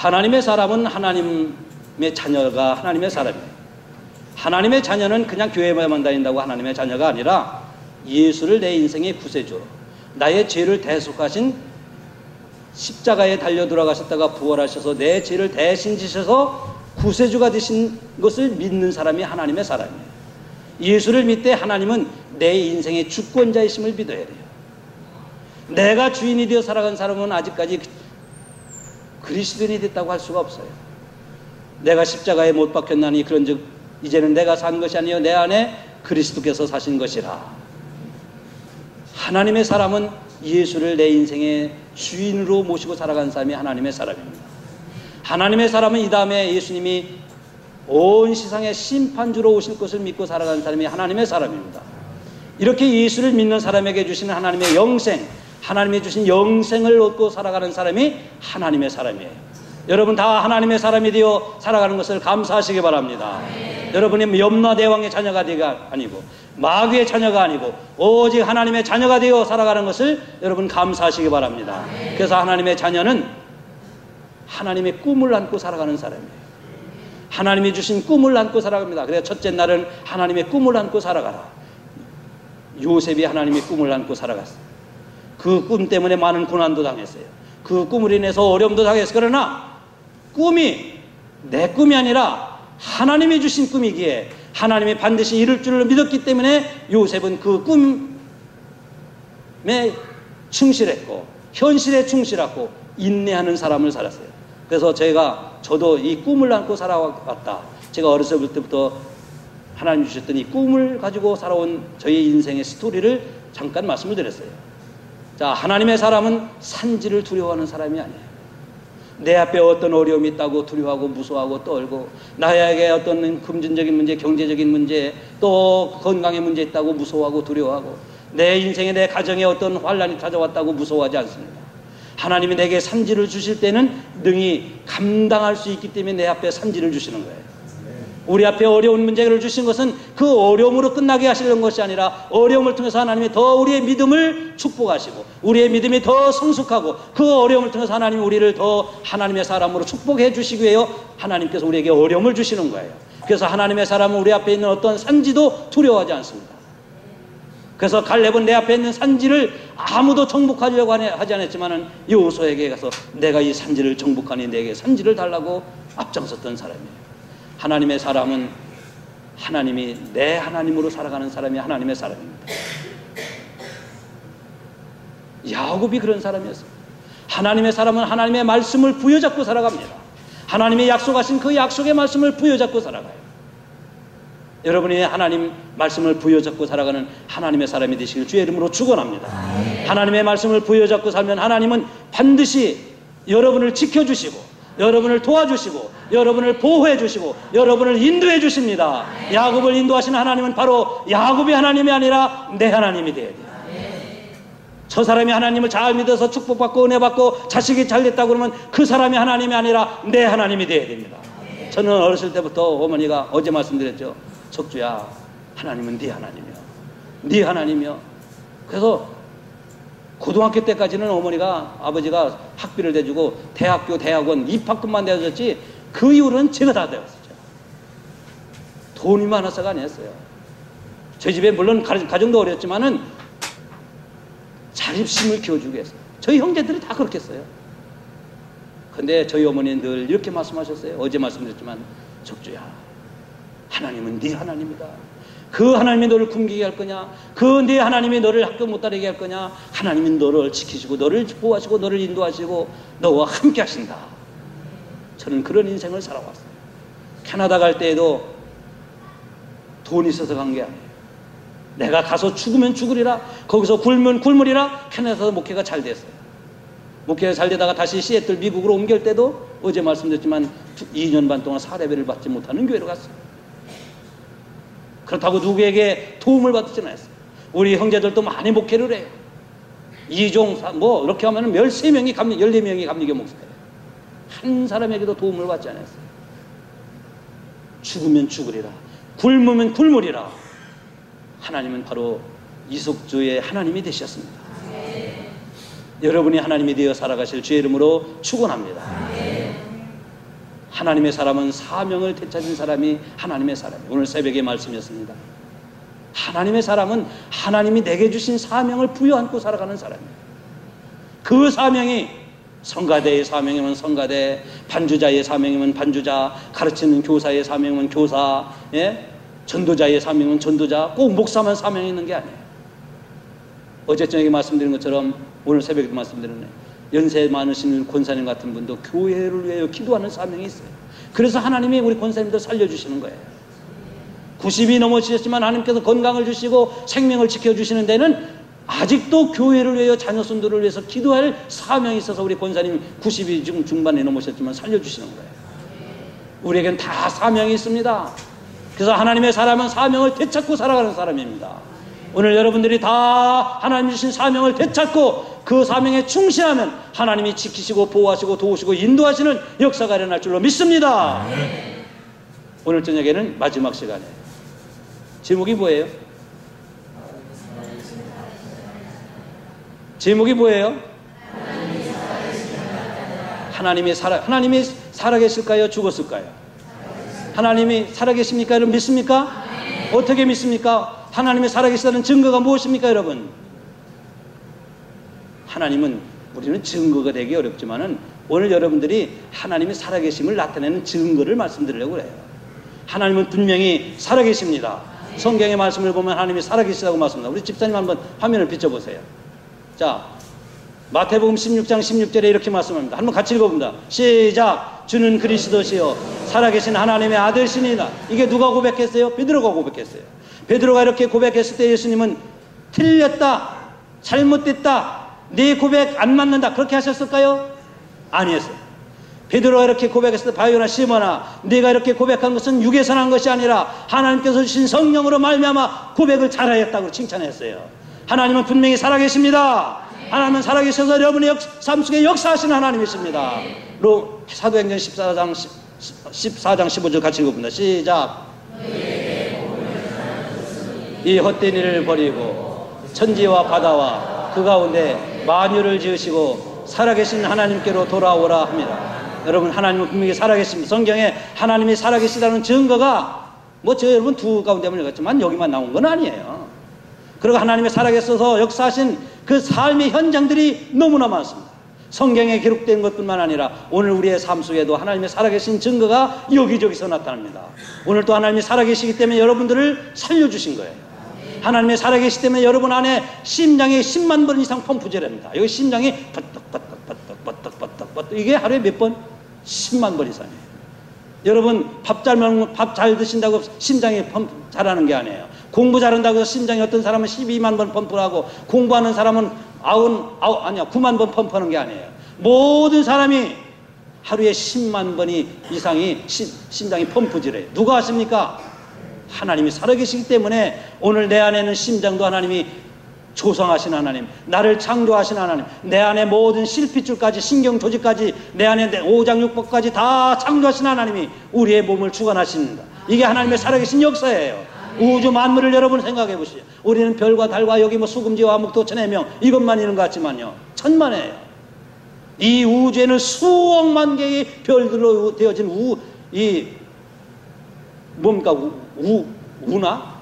하나님의 사람은 하나님의 자녀가 하나님의 사람이에요. 하나님의 자녀는 그냥 교회만 다닌다고 하나님의 자녀가 아니라 예수를 내 인생의 구세주로, 나의 죄를 대속하신, 십자가에 달려 돌아가셨다가 부활하셔서 내 죄를 대신 지셔서 구세주가 되신 것을 믿는 사람이 하나님의 사람이에요. 예수를 믿되 하나님은 내 인생의 주권자이심을 믿어야 돼요. 내가 주인이 되어 살아간 사람은 아직까지 그리스도인이 됐다고 할 수가 없어요. 내가 십자가에 못 박혔나니 그런즉 이제는 내가 산 것이 아니요 내 안에 그리스도께서 사신 것이라. 하나님의 사람은 예수를 내 인생의 주인으로 모시고 살아간 사람이 하나님의 사람입니다. 하나님의 사람은 이 다음에 예수님이 온 세상의 심판주로 오실 것을 믿고 살아가는 사람이 하나님의 사람입니다. 이렇게 예수를 믿는 사람에게 주시는 하나님의 영생, 하나님이 주신 영생을 얻고 살아가는 사람이 하나님의 사람이에요. 여러분 다 하나님의 사람이 되어 살아가는 것을 감사하시기 바랍니다. 여러분이 염라대왕의 자녀가 되가 아니고 마귀의 자녀가 아니고 오직 하나님의 자녀가 되어 살아가는 것을 여러분 감사하시기 바랍니다. 그래서 하나님의 자녀는 하나님의 꿈을 안고 살아가는 사람이에요. 하나님이 주신 꿈을 안고 살아갑니다. 그래서 첫째 날은 하나님의 꿈을 안고 살아가라. 요셉이 하나님의 꿈을 안고 살아갔어요. 그 꿈 때문에 많은 고난도 당했어요. 그 꿈을 인해서 어려움도 당했어요. 그러나 꿈이 내 꿈이 아니라 하나님이 주신 꿈이기에 하나님이 반드시 이룰 줄을 믿었기 때문에 요셉은 그 꿈에 충실했고 현실에 충실하고 인내하는 사람을 살았어요. 그래서 저도 이 꿈을 안고 살아왔다. 제가 어렸을 때부터 하나님 주셨던 이 꿈을 가지고 살아온 저희 인생의 스토리를 잠깐 말씀을 드렸어요. 자, 하나님의 사람은 산지를 두려워하는 사람이 아니에요. 내 앞에 어떤 어려움이 있다고 두려워하고 무서워하고 떨고, 나에게 어떤 금전적인 문제, 경제적인 문제, 또 건강의 문제 있다고 무서워하고 두려워하고, 내 인생에 내 가정에 어떤 환난이 찾아왔다고 무서워하지 않습니다. 하나님이 내게 산지를 주실 때는 능히 감당할 수 있기 때문에 내 앞에 산지를 주시는 거예요. 우리 앞에 어려운 문제를 주신 것은 그 어려움으로 끝나게 하시려는 것이 아니라 어려움을 통해서 하나님이 더 우리의 믿음을 축복하시고 우리의 믿음이 더 성숙하고 그 어려움을 통해서 하나님이 우리를 더 하나님의 사람으로 축복해 주시기 위해 하나님께서 우리에게 어려움을 주시는 거예요. 그래서 하나님의 사람은 우리 앞에 있는 어떤 산지도 두려워하지 않습니다. 그래서 갈렙은 내 앞에 있는 산지를 아무도 정복하려고 하지 않았지만은 여호수아에게 가서 내가 이 산지를 정복하니 내게 산지를 달라고 앞장섰던 사람이에요. 하나님의 사람은 하나님이 내 하나님으로 살아가는 사람이 하나님의 사람입니다. 야곱이 그런 사람이었어요. 하나님의 사람은 하나님의 말씀을 부여잡고 살아갑니다. 하나님의 약속하신 그 약속의 말씀을 부여잡고 살아가요. 여러분이 하나님 말씀을 부여잡고 살아가는 하나님의 사람이 되시길 주의 이름으로 축원합니다. 하나님의 말씀을 부여잡고 살면 하나님은 반드시 여러분을 지켜주시고 여러분을 도와주시고 여러분을 보호해 주시고 여러분을 인도해 주십니다. 야곱을 인도하시는 하나님은 바로 야곱이 하나님이 아니라 내 하나님이 되어야 돼요. 저 사람이 하나님을 잘 믿어서 축복받고 은혜받고 자식이 잘 됐다고 그러면 그 사람이 하나님이 아니라 내 하나님이 되어야 됩니다. 저는 어렸을 때부터 어머니가 어제 말씀드렸죠. 석주야, 하나님은 네 하나님이요, 네 하나님이요. 그래서 고등학교 때까지는 어머니가, 아버지가 학비를 대주고 대학교, 대학원 입학금만 대줬지 그 이후로는 제가 다 되었어요. 돈이 많아서가 아니었어요. 저희 집에 물론 가정도 어렸지만은 자립심을 키워주기 위해서 저희 형제들이 다 그렇게 했어요. 근데 저희 어머니는 늘 이렇게 말씀하셨어요. 어제 말씀드렸지만 적주야, 하나님은 네 하나님이다. 그 하나님이 너를 굶기게 할 거냐? 그 네 하나님이 너를 학교 못 다니게 할 거냐? 하나님은 너를 지키시고 너를 보호하시고 너를 인도하시고 너와 함께 하신다. 저는 그런 인생을 살아왔어요. 캐나다 갈 때에도 돈이 있어서 간 게 아니에요. 내가 가서 죽으면 죽으리라, 거기서 굶으면 굶으리라. 캐나다에서 목회가 잘 됐어요. 목회가 잘 되다가 다시 시애틀 미국으로 옮길 때도 어제 말씀드렸지만 2년 반 동안 사례배를 받지 못하는 교회로 갔어요. 그렇다고 누구에게 도움을 받지는 않았어요. 우리 형제들도 많이 목회를 해요. 2종 뭐 이렇게 하면 13명이 14명이 감리교 목사예요. 한 사람에게도 도움을 받지 않았어요. 죽으면 죽으리라, 굶으면 굶으리라. 하나님은 바로 이석주의 하나님이 되셨습니다. 여러분이 하나님이 되어 살아가실 주의 이름으로 축원합니다. 하나님의 사람은 사명을 되찾은 사람이 하나님의 사람이에요. 오늘 새벽의 말씀이었습니다. 하나님의 사람은 하나님이 내게 주신 사명을 부여안고 살아가는 사람이에요. 그 사명이 성가대의 사명이면 성가대, 반주자의 사명이면 반주자, 가르치는 교사의 사명이면 교사, 전도자의 사명이면 전도자, 꼭 목사만 사명이 있는 게 아니에요. 어제 저녁에 말씀드린 것처럼 오늘 새벽에도 말씀드렸네. 연세 많으신 권사님 같은 분도 교회를 위하여 기도하는 사명이 있어요. 그래서 하나님이 우리 권사님들 살려주시는 거예요. 90이 넘어지셨지만 하나님께서 건강을 주시고 생명을 지켜주시는 데는 아직도 교회를 위하여 자녀손들을 위해서 기도할 사명이 있어서 우리 권사님 90이 중반에 넘으셨지만 살려주시는 거예요. 우리에겐 다 사명이 있습니다. 그래서 하나님의 사람은 사명을 되찾고 살아가는 사람입니다. 오늘 여러분들이 다 하나님 주신 사명을 되찾고 그 사명에 충실하면 하나님이 지키시고 보호하시고 도우시고 인도하시는 역사가 일어날 줄로 믿습니다. 오늘 저녁에는 마지막 시간에 제목이 뭐예요? 제목이 뭐예요? 하나님이 살아계실까요? 죽었을까요? 하나님이 살아계십니까? 여러분 믿습니까? 어떻게 믿습니까? 하나님이 살아계시다는 증거가 무엇입니까, 여러분? 하나님은, 우리는 증거가 되기 어렵지만은 오늘 여러분들이 하나님이 살아계심을 나타내는 증거를 말씀드리려고 그래요. 하나님은 분명히 살아계십니다. 성경의 말씀을 보면 하나님이 살아계시다고 말씀합니다. 우리 집사님 한번 화면을 비춰보세요. 자, 마태복음 16장 16절에 이렇게 말씀합니다. 한번 같이 읽어봅니다. 시작. 주는 그리스도시요 살아계신 하나님의 아들시니라. 이게 누가 고백했어요? 베드로가 고백했어요. 베드로가 이렇게 고백했을 때 예수님은 틀렸다, 잘못됐다, 네 고백 안 맞는다 그렇게 하셨을까요? 아니었어요. 베드로가 이렇게 고백했을 때 바요나 시몬아, 네가 이렇게 고백한 것은 육에서 난 것이 아니라 하나님께서 주신 성령으로 말미암아 고백을 잘하였다고 칭찬했어요. 하나님은 분명히 살아계십니다. 하나님은 살아계셔서 여러분의 삶 속에 역사하시는 하나님이십니다. 사도행전 14장 15절 같이 읽어봅니다. 시작. 이 헛된 일을 버리고 천지와 바다와 그 가운데 만유를 지으시고 살아계신 하나님께로 돌아오라 합니다. 여러분, 하나님은 분명히 살아계십니다. 성경에 하나님이 살아계시다는 증거가 저 여러분 두 가운데만 읽었지만 여기만 나온 건 아니에요. 그리고 하나님이 살아계셔서 역사하신 그 삶의 현장들이 너무나 많습니다. 성경에 기록된 것뿐만 아니라 오늘 우리의 삶 속에도 하나님의 살아계신 증거가 여기저기서 나타납니다. 오늘 또 하나님이 살아계시기 때문에 여러분들을 살려주신 거예요. 하나님의 살아계시기 때문에 여러분 안에 심장이 10만 번 이상 펌프질합니다. 여기 심장이 버떡버떡 이게 하루에 몇 번? 10만 번 이상이에요. 여러분 밥 잘 드신다고 심장이 펌프 잘하는 게 아니에요. 공부 잘한다고 심장이 어떤 사람은 12만 번 펌프를 하고 공부하는 사람은 9만 번 펌프하는 게 아니에요. 모든 사람이 하루에 10만 번이 이상이 심장이 펌프질해요. 누가 하십니까? 하나님이 살아계시기 때문에 오늘 내 안에는 심장도 하나님이 조성하신 하나님, 나를 창조하신 하나님, 내 안에 모든 실핏줄까지 신경조직까지 내 안에 내 오장육부까지 다 창조하신 하나님이 우리의 몸을 주관하십니다. 이게 하나님의 살아계신 역사예요. 우주 만물을 여러분 생각해 보시죠. 우리는 별과 달과 여기 수금지와 목도 천의 명 이것만 있는 것 같지만요, 천만에요. 이 우주에는 수억만 개의 별들로 되어진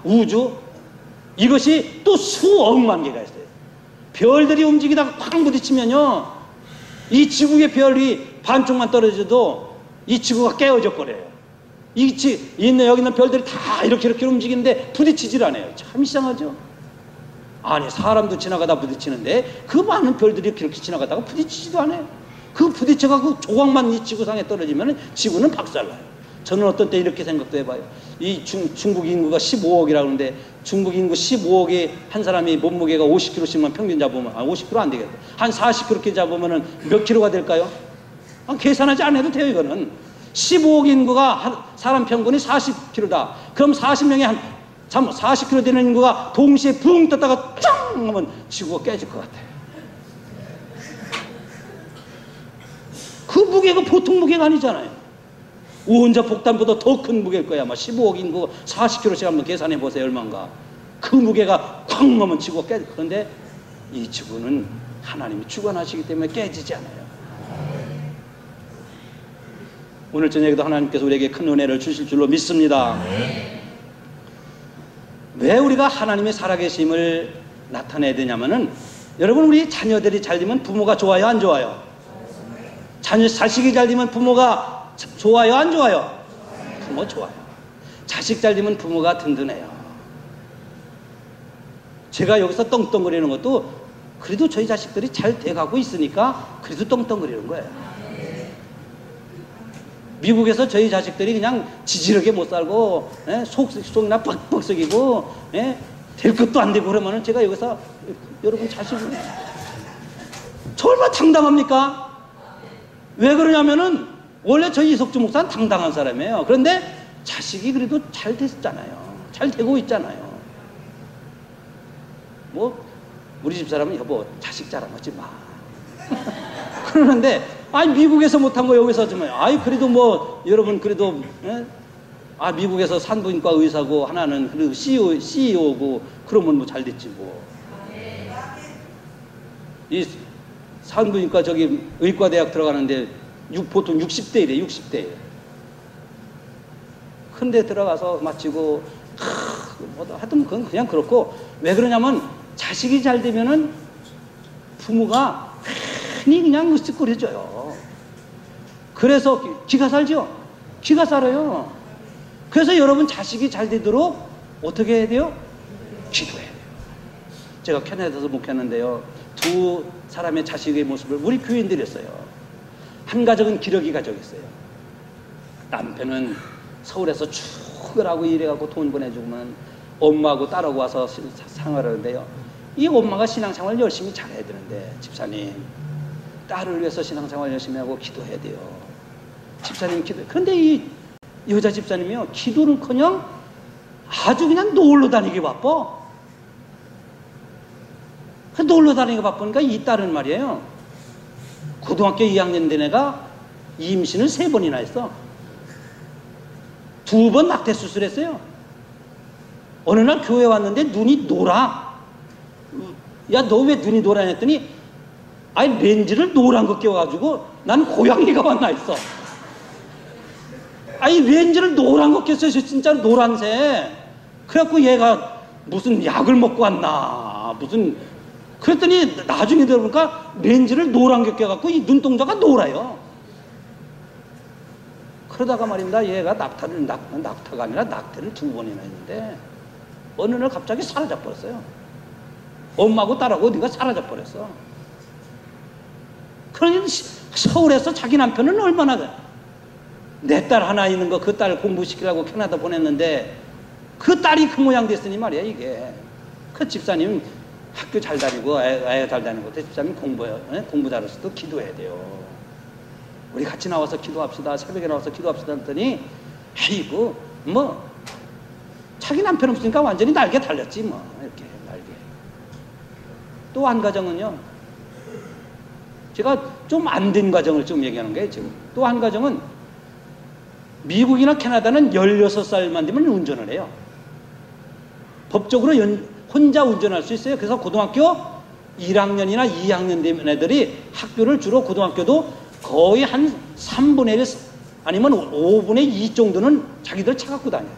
우주 이것이 또 수억만 개가 있어요. 별들이 움직이다가 쾅 부딪히면요, 이 지구의 별이 반쪽만 떨어져도 이 지구가 깨어져 버려요. 여기 있는 별들이 다 이렇게 움직이는데 부딪히질 않아요. 참 이상하죠? 아니, 사람도 지나가다 부딪히는데 그 많은 별들이 그렇게 지나가다가 부딪히지도 않아요. 그 부딪혀가지고 조각만 이 지구상에 떨어지면 지구는 박살나요. 저는 어떤 때 이렇게 생각도 해봐요. 이 중국 인구가 15억이라고 하는데 중국 인구 15억에 한 사람이 몸무게가 50kg씩만 평균 잡으면 50kg 안 되겠다. 한 40kg 잡으면 몇 킬로가 될까요? 계산하지 않아도 돼요. 이거는 15억 인구가 사람 평균이 40kg다. 그럼 40명이 40kg 되는 인구가 동시에 붕 떴다가 짱 하면 지구가 깨질 것 같아요. 그 무게가 보통 무게가 아니잖아요. 우원자 폭탄보다 더 큰 무게일 거야. 15억 인구 40kg씩 한번 계산해 보세요. 얼마인가. 그 무게가 쾅 하면 지구가 깨져. 그런데 이 지구는 하나님이 주관하시기 때문에 깨지지 않아요. 오늘 저녁에도 하나님께서 우리에게 큰 은혜를 주실 줄로 믿습니다. 왜 우리가 하나님의 살아계심을 나타내야 되냐면은, 여러분, 우리 자녀들이 잘 되면 부모가 좋아요, 안 좋아요? 자식이 잘 되면 부모가 좋아요, 안 좋아요? 부모 좋아요. 자식 잘 되면 부모가 든든해요. 제가 여기서 떵떵거리는 것도 그래도 저희 자식들이 잘 돼가고 있으니까 그래도 떵떵거리는 거예요. 미국에서 저희 자식들이 그냥 지지하게 못 살고, 속이나 뻑뻑 썩이고, 될 것도 안 되고 그러면은 제가 여기서, 여러분 자식은 저 얼마나 당당합니까? 왜 그러냐면은 원래 저희 이석주 목사는 당당한 사람이에요. 그런데 자식이 그래도 잘 됐잖아요. 잘 되고 있잖아요. 뭐 우리 집사람은 여보 자식 자랑하지 마 그러는데, 아니 미국에서 못한 거 여기서 하지만, 아이 그래도 뭐 여러분 그래도 미국에서 산부인과 의사고 하나는 그리고 CEO고 그러면 뭐 잘 됐지 뭐. 이 산부인과 저기 의과대학 들어가는데 보통 60대이래. 60대. 큰데 들어가서 마치고 하여튼 그건 그냥 그렇고, 왜 그러냐면 자식이 잘 되면은 부모가 괜히 그냥 으쓱거려져요. 그래서 기가 살죠. 기가 살아요. 그래서 여러분 자식이 잘 되도록 어떻게 해야 돼요? 기도해야 돼요. 제가 캐나다에서 목회했는데요, 두 사람의 자식의 모습을 우리 교인들이 했어요. 한 가족은 기러기 가족이었어요. 남편은 서울에서 출근하고 일해갖고 돈 보내주면 엄마하고 딸하고 와서 생활하는데요, 이 엄마가 신앙생활 열심히 잘해야 되는데, 집사님 딸을 위해서 신앙생활 열심히 하고 기도해야 돼요. 집사님 기도. 그런데 이 여자 집사님이요, 기도는커녕 아주 그냥 놀러 다니기 바빠. 놀러 다니기 바쁘니까 이 딸은 말이에요, 고등학교 2학년 된 애가 임신을 3번이나 했어. 2번 낙태 수술했어요. 어느 날 교회 왔는데 눈이 노라. 야, 너 왜 눈이 노라 했더니, 아니 렌즈를 노란 거 껴가지고 난 고양이가 왔나 했어. 아니 렌즈를 노란 거 꼈어요. 진짜로 노란색. 그래갖고 얘가 무슨 약을 먹고 왔나 무슨, 그랬더니 나중에 들어보니까 렌즈를 노란 게 껴갖고 이 눈동자가 노라요. 그러다가 말입니다, 얘가 낙타가 아니라 낙태를 2번이나 했는데 어느 날 갑자기 사라져 버렸어요. 엄마하고 딸하고 어디가 사라져 버렸어. 그러니 서울에서 자기 남편은 얼마나, 내 딸 하나 있는 거 그 딸 공부시키려고 캐나다 보냈는데 그 딸이 그 모양 됐으니 말이야. 이게 그 집사님 학교 잘 다니고 애 잘 다니는 것도 집사님 공부 잘해서 또 기도해야 돼요. 우리 같이 나와서 기도합시다. 새벽에 나와서 기도합시다 했더니, 아이고 뭐 자기 남편 없으니까 완전히 날개 달렸지 뭐. 이렇게 날개. 또 한 가정은요, 제가 좀 안 된 가정을 좀 얘기하는 거예요. 지금 또 한 가정은 미국이나 캐나다는 16살만 되면 운전을 해요. 법적으로 혼자 운전할 수 있어요. 그래서 고등학교 1학년이나 2학년 된 애들이 학교를 주로, 고등학교도 거의 한 3분의 1 아니면 5분의 2 정도는 자기들 차 갖고 다녀요.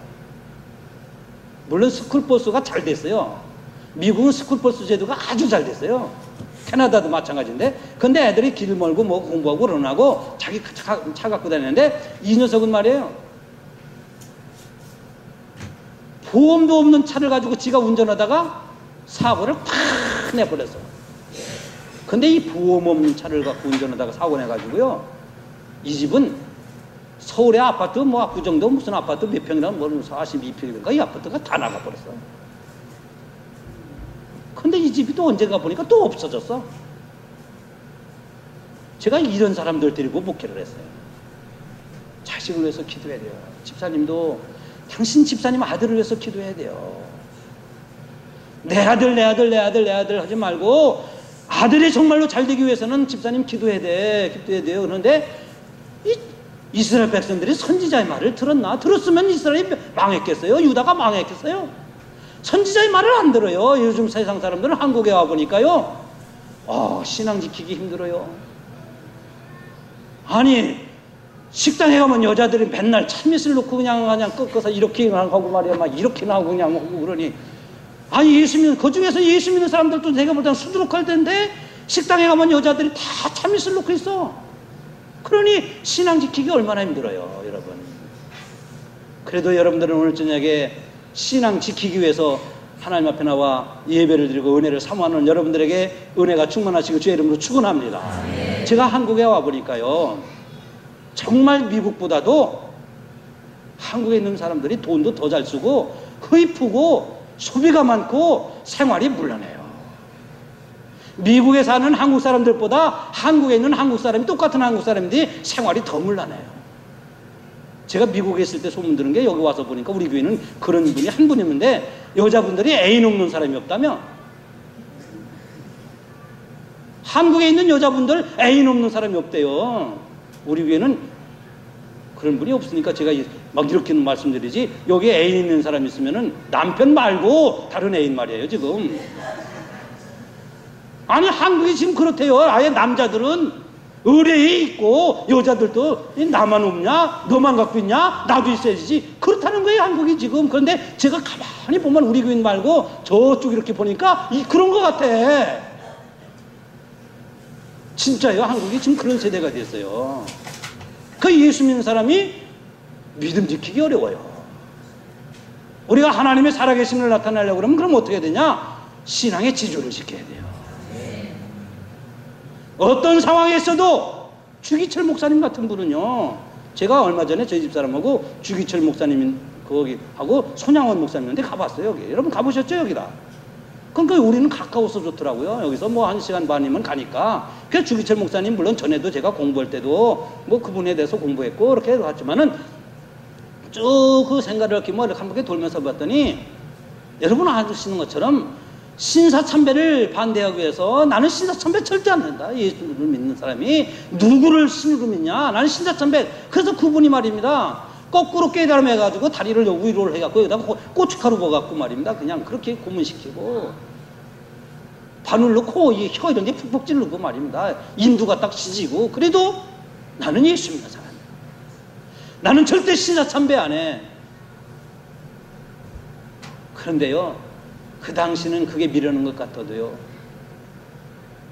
물론 스쿨버스가 잘 됐어요. 미국은 스쿨버스 제도가 아주 잘 됐어요. 캐나다도 마찬가지인데, 근데 애들이 길 멀고 뭐 공부하고 그러나고 자기 차 갖고 다니는데, 이 녀석은 말이에요, 보험도 없는 차를 가지고 지가 운전하다가 사고를 팍 내버렸어. 근데 이 보험 없는 차를 갖고 운전하다가 사고 내가지고요, 이 집은 서울의 아파트 뭐 압구정도 무슨 아파트 몇 평이나 뭐 42평인가 이 아파트가 다 나가버렸어. 근데 이 집이 또 언젠가 보니까 또 없어졌어. 제가 이런 사람들 데리고 목회를 했어요. 자식을 위해서 기도해야 돼요. 집사님도 당신 집사님 아들을 위해서 기도해야 돼요. 내 아들 하지 말고, 아들이 정말로 잘 되기 위해서는 집사님 기도해야 돼요. 그런데 이스라엘 백성들이 선지자의 말을 들었나? 들었으면 이스라엘이 망했겠어요? 유다가 망했겠어요? 선지자의 말을 안 들어요. 요즘 세상 사람들은 한국에 와보니까요, 신앙 지키기 힘들어요. 아니 식당에 가면 여자들이 맨날 참이슬 넣고 그냥 꺾어서 이렇게 하고 말이야, 막 이렇게 나오고 그냥 하고 그러니, 아니 예수 그 중에서 예수 믿는 사람들도 내가 볼 때는 수두룩할 텐데 식당에 가면 여자들이 다 참이슬 넣고 있어. 그러니 신앙 지키기 얼마나 힘들어요, 여러분. 그래도 여러분들은 오늘 저녁에 신앙 지키기 위해서 하나님 앞에 나와 예배를 드리고 은혜를 사모하는 여러분들에게 은혜가 충만하시고 주의 이름으로 축원합니다. 제가 한국에 와보니까요, 정말 미국보다도 한국에 있는 사람들이 돈도 더 잘 쓰고 흡입고 소비가 많고 생활이 물란해요. 미국에 사는 한국 사람들보다 한국에 있는 한국 사람이, 똑같은 한국 사람들이 생활이 더 물란해요. 제가 미국에 있을 때 소문 들은 게, 여기 와서 보니까 우리 교회는 그런 분이 한 분 있는데 여자분들이 애인 없는 사람이 없다며. 한국에 있는 여자분들 애인 없는 사람이 없대요. 우리 교회는 그런 분이 없으니까 제가 막 이렇게 말씀드리지, 여기 애인 있는 사람이 있으면은 남편 말고 다른 애인 말이에요 지금. 아니 한국이 지금 그렇대요. 아예 남자들은 의뢰에 있고 여자들도 나만 없냐, 너만 갖고 있냐, 나도 있어야지, 그렇다는 거예요 한국이 지금. 그런데 제가 가만히 보면 우리 교인 말고 저쪽 이렇게 보니까 그런 것 같아. 진짜요. 한국이 지금 그런 세대가 됐어요. 그 예수 믿는 사람이 믿음 지키기 어려워요. 우리가 하나님의 살아계심을 나타내려고 그러면 그럼 어떻게 해야 되냐? 신앙의 지조를 지켜야 돼요. 어떤 상황에 있어도 주기철 목사님 같은 분은요, 제가 얼마 전에 저희 집사람하고 주기철 목사님 거기하고 손양원 목사님한테 가봤어요. 여기 여러분 가보셨죠? 여기다. 그러니까 우리는 가까워서 좋더라고요. 여기서 뭐 1시간 반이면 가니까. 그래서 주기철 목사님 물론 전에도 제가 공부할 때도 뭐 그분에 대해서 공부했고 그렇게 갔지만은 쭉 그 생각을 이렇게 뭐 이렇게 한 바퀴 돌면서 봤더니, 여러분 아시는 것처럼 신사참배를 반대하기 위해서, 나는 신사참배 절대 안 된다. 예수를 믿는 사람이 누구를 신으로 믿냐? 나는 신사참배. 그래서 그분이 말입니다, 거꾸로 깨달음해가지고 다리를 위로 해갖고 여기다가 고춧가루 부어갖고 말입니다, 그냥 그렇게 고문시키고 바늘 넣고 이 혀 이런 데 푹푹 찌르고 말입니다. 인두가 딱 찢이고. 그래도 나는 예수 믿는 사람이야. 나는 절대 신사참배 안 해. 그런데요, 그 당시는 그게 미련한 것 같아도요,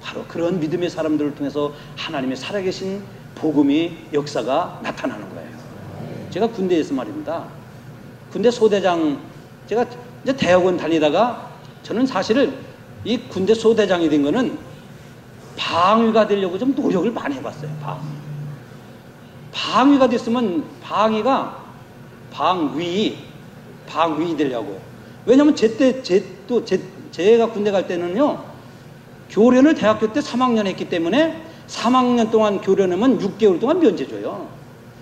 바로 그런 믿음의 사람들을 통해서 하나님의 살아계신 복음의 역사가 나타나는 거예요. 제가 군대에서 말입니다, 군대 소대장, 제가 이제 대학원 다니다가 저는 사실은 이 군대 소대장이 된 거는 방위가 되려고 좀 노력을 많이 해봤어요. 방위가 됐으면 방위 되려고. 왜냐면 제가 군대 갈 때는요, 교련을 대학교 때 3학년 했기 때문에 3학년 동안 교련하면 6개월 동안 면제줘요.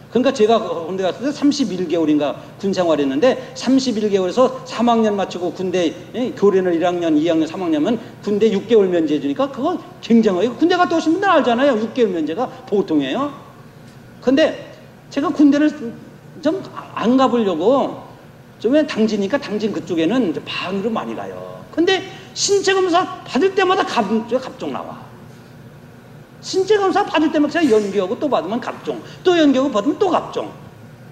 그러니까 제가 군대 갔을 때 31개월인가 군 생활했는데, 31개월에서 3학년 마치고 군대 교련을 1학년, 2학년, 3학년은 군대 6개월 면제해 주니까 그거 굉장해요. 군대 갔다 오신 분들 알잖아요. 6개월 면제가 보통이에요. 근데 제가 군대를 좀 안 가보려고, 좀 왜 당지니까 당진 그쪽에는 방위로 많이 가요. 근데 신체검사 받을 때마다 갑종 나와. 신체검사 받을 때마다 제가 연기하고 또 받으면 갑종, 또 연기하고 받으면 또 갑종.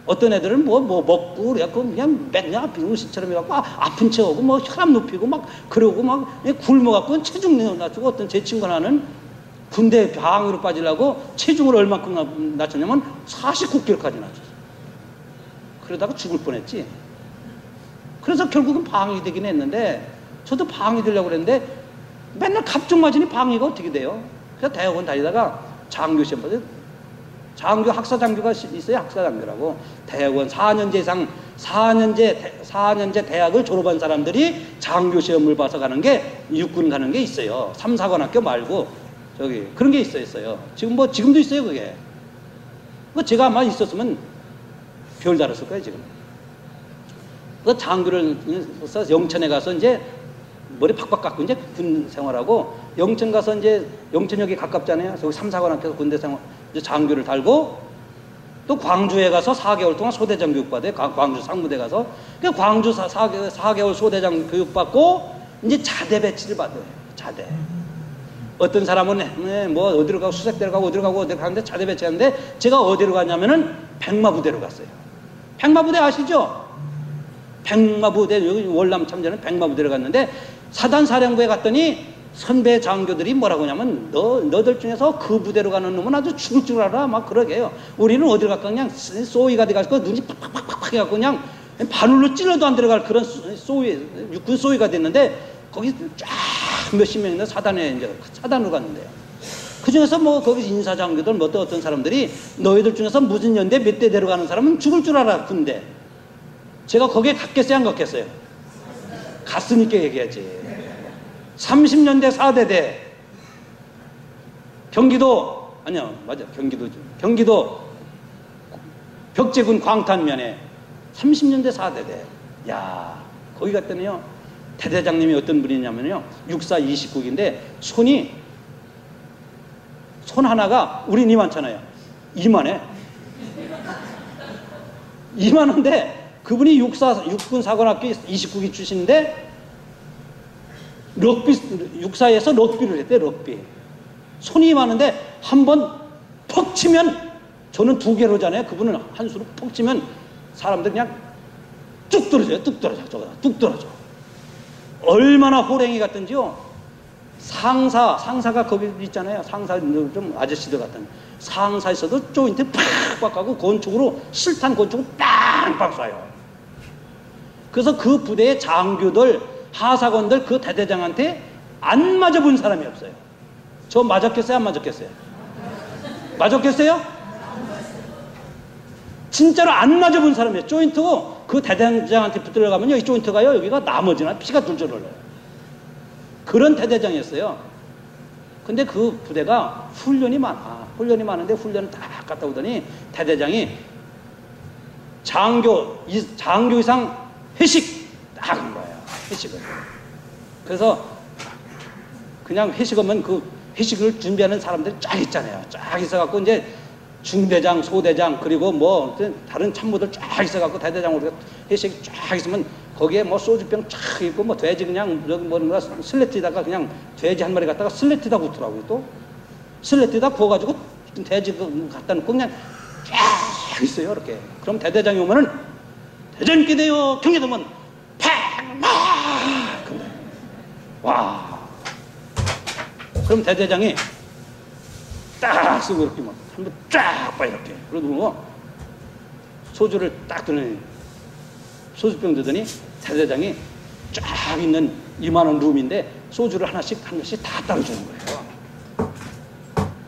어떤 애들은 뭐 먹고 그래갖고 그냥 맨날 비용신처럼 해갖고 아픈 척하고 뭐 혈압 높이고 막 그러고 막 굶어갖고 체중 낮추고, 어떤 제 친구 하나는 군대 방위로 빠지려고 체중을 얼마큼 낮췄냐면 49kg까지 낮췄어. 그러다가 죽을 뻔했지. 그래서 결국은 방위 되긴 했는데, 저도 방위 되려고 그랬는데 맨날 갑종 맞으니 방위가 어떻게 돼요? 그래서 대학원 다니다가 장교 시험 받아요. 장교 학사장교가 있어요. 학사장교라고. 대학원 4년제 이상 4년제 대학을 졸업한 사람들이 장교 시험을 봐서 가는 게, 육군 가는 게 있어요. 3, 4관 학교 말고 저기 그런 게 있어요. 지금도 있어요 그게. 제가 아마 있었으면 별 달았을 거예요 지금. 그 장교를 영천에 가서 이제 머리 팍팍 깎고 이제 군 생활하고, 영천 가서 이제 영천역이 가깝잖아요. 저기 3, 4관 학교에서 군대 생활, 이제 장교를 달고, 또 광주에 가서 4개월 동안 소대장 교육받아요. 광주 상무대 가서. 그 광주 4개월 소대장 교육받고 이제 자대 배치를 받아요. 자대. 어떤 사람은 뭐 어디로 가고 수색대로 가고 어디로 가고 어디로 가는데 자대 배치하는데 제가 어디로 갔냐면은 백마부대로 갔어요. 백마부대 아시죠? 백마부대, 여기 월남 참전은 백마부대로 갔는데 사단사령부에 갔더니 선배 장교들이 뭐라고 하냐면 너들 중에서 그 부대로 가는 놈은 아주 죽을 줄 알아 막 그러게 해요. 우리는 어디로 갈까 그냥 쏘이가 돼가지고 눈이 팍팍팍팍 해갖고 그냥 바늘로 찔러도 안 들어갈 그런 쏘이, 육군 쏘이가 됐는데 거기 쫙 몇십 명이나 사단에 이제 사단으로 갔는데요. 그 중에서 뭐 거기 인사장교들 뭐 또 어떤 사람들이 너희들 중에서 무슨 연대 몇 대 데려가는 사람은 죽을 줄 알아. 근데 제가 거기에 갔겠어요 안 갔겠어요? 갔으니까 얘기하지. 30년대 4대대 경기도 아니요 맞아 경기도죠. 경기도 벽제군 광탄면에 30년대 4대대. 야 거기 갔더니요 대대장님이 어떤 분이냐면요 육사 29기인데 손 하나가 우린 이만잖아요. 이만해. 이만한데 그분이 육군 사관학교 29기 출신인데 육사에서 럭비를 했대. 럭비. 손이 많은데 한 번 퍽 치면 저는 두 개로잖아요. 그분은 한 수로 퍽 치면 사람들 그냥 뚝 떨어져요. 뚝 떨어져. 저거 뚝 떨어져. 얼마나 호랭이 같던지요. 상사가 거기 있잖아요. 상사 좀 아저씨들 같은 상사에서도 조인트 팍팍 하고 권총으로 실탄 권총을 빵빵 쏴요. 그래서 그 부대의 장교들 하사관들 그 대대장한테 안 맞아본 사람이 없어요. 저 맞았겠어요? 안 맞았겠어요? 맞았겠어요? 진짜로 안 맞아본 사람이에요. 조인트 그 대대장한테 붙들어 가면요 이 조인트가요 여기가 나머지나 피가 둘줄 흘러요. 그런 대대장이었어요. 근데 그 부대가 훈련이 많아. 훈련이 많은데 훈련을 다 갔다 오더니 대대장이 장교 이상 회식 딱 한 거예요. 회식을. 그래서 그냥 회식하면 그 회식을 준비하는 사람들이 쫙 있잖아요. 쫙 있어갖고 이제 중대장, 소대장 그리고 뭐 다른 참모들 쫙 있어갖고 대대장 우리가 회식이 쫙 있으면 거기에 뭐 소주병 쫙 있고 뭐 돼지 그냥 뭐가 슬래트에다가 그냥 돼지 한 마리 갖다가 슬래트에다 굽더라고요. 또 슬래트에다 구워가지고 돼지 갖다 놓고 그냥 쫙 있어요. 이렇게. 그럼 대대장이 오면은 대장님께 돼요. 경계도면 팍막 와. 그럼 대대장이 딱 쓰고 이렇게 막 한번 쫙 봐 이렇게. 그러고 뭐 소주를 딱 드더니 소주병 드더니 대대장이 쫙 있는 이만한 룸인데 소주를 하나씩 다 따라주는 거예요.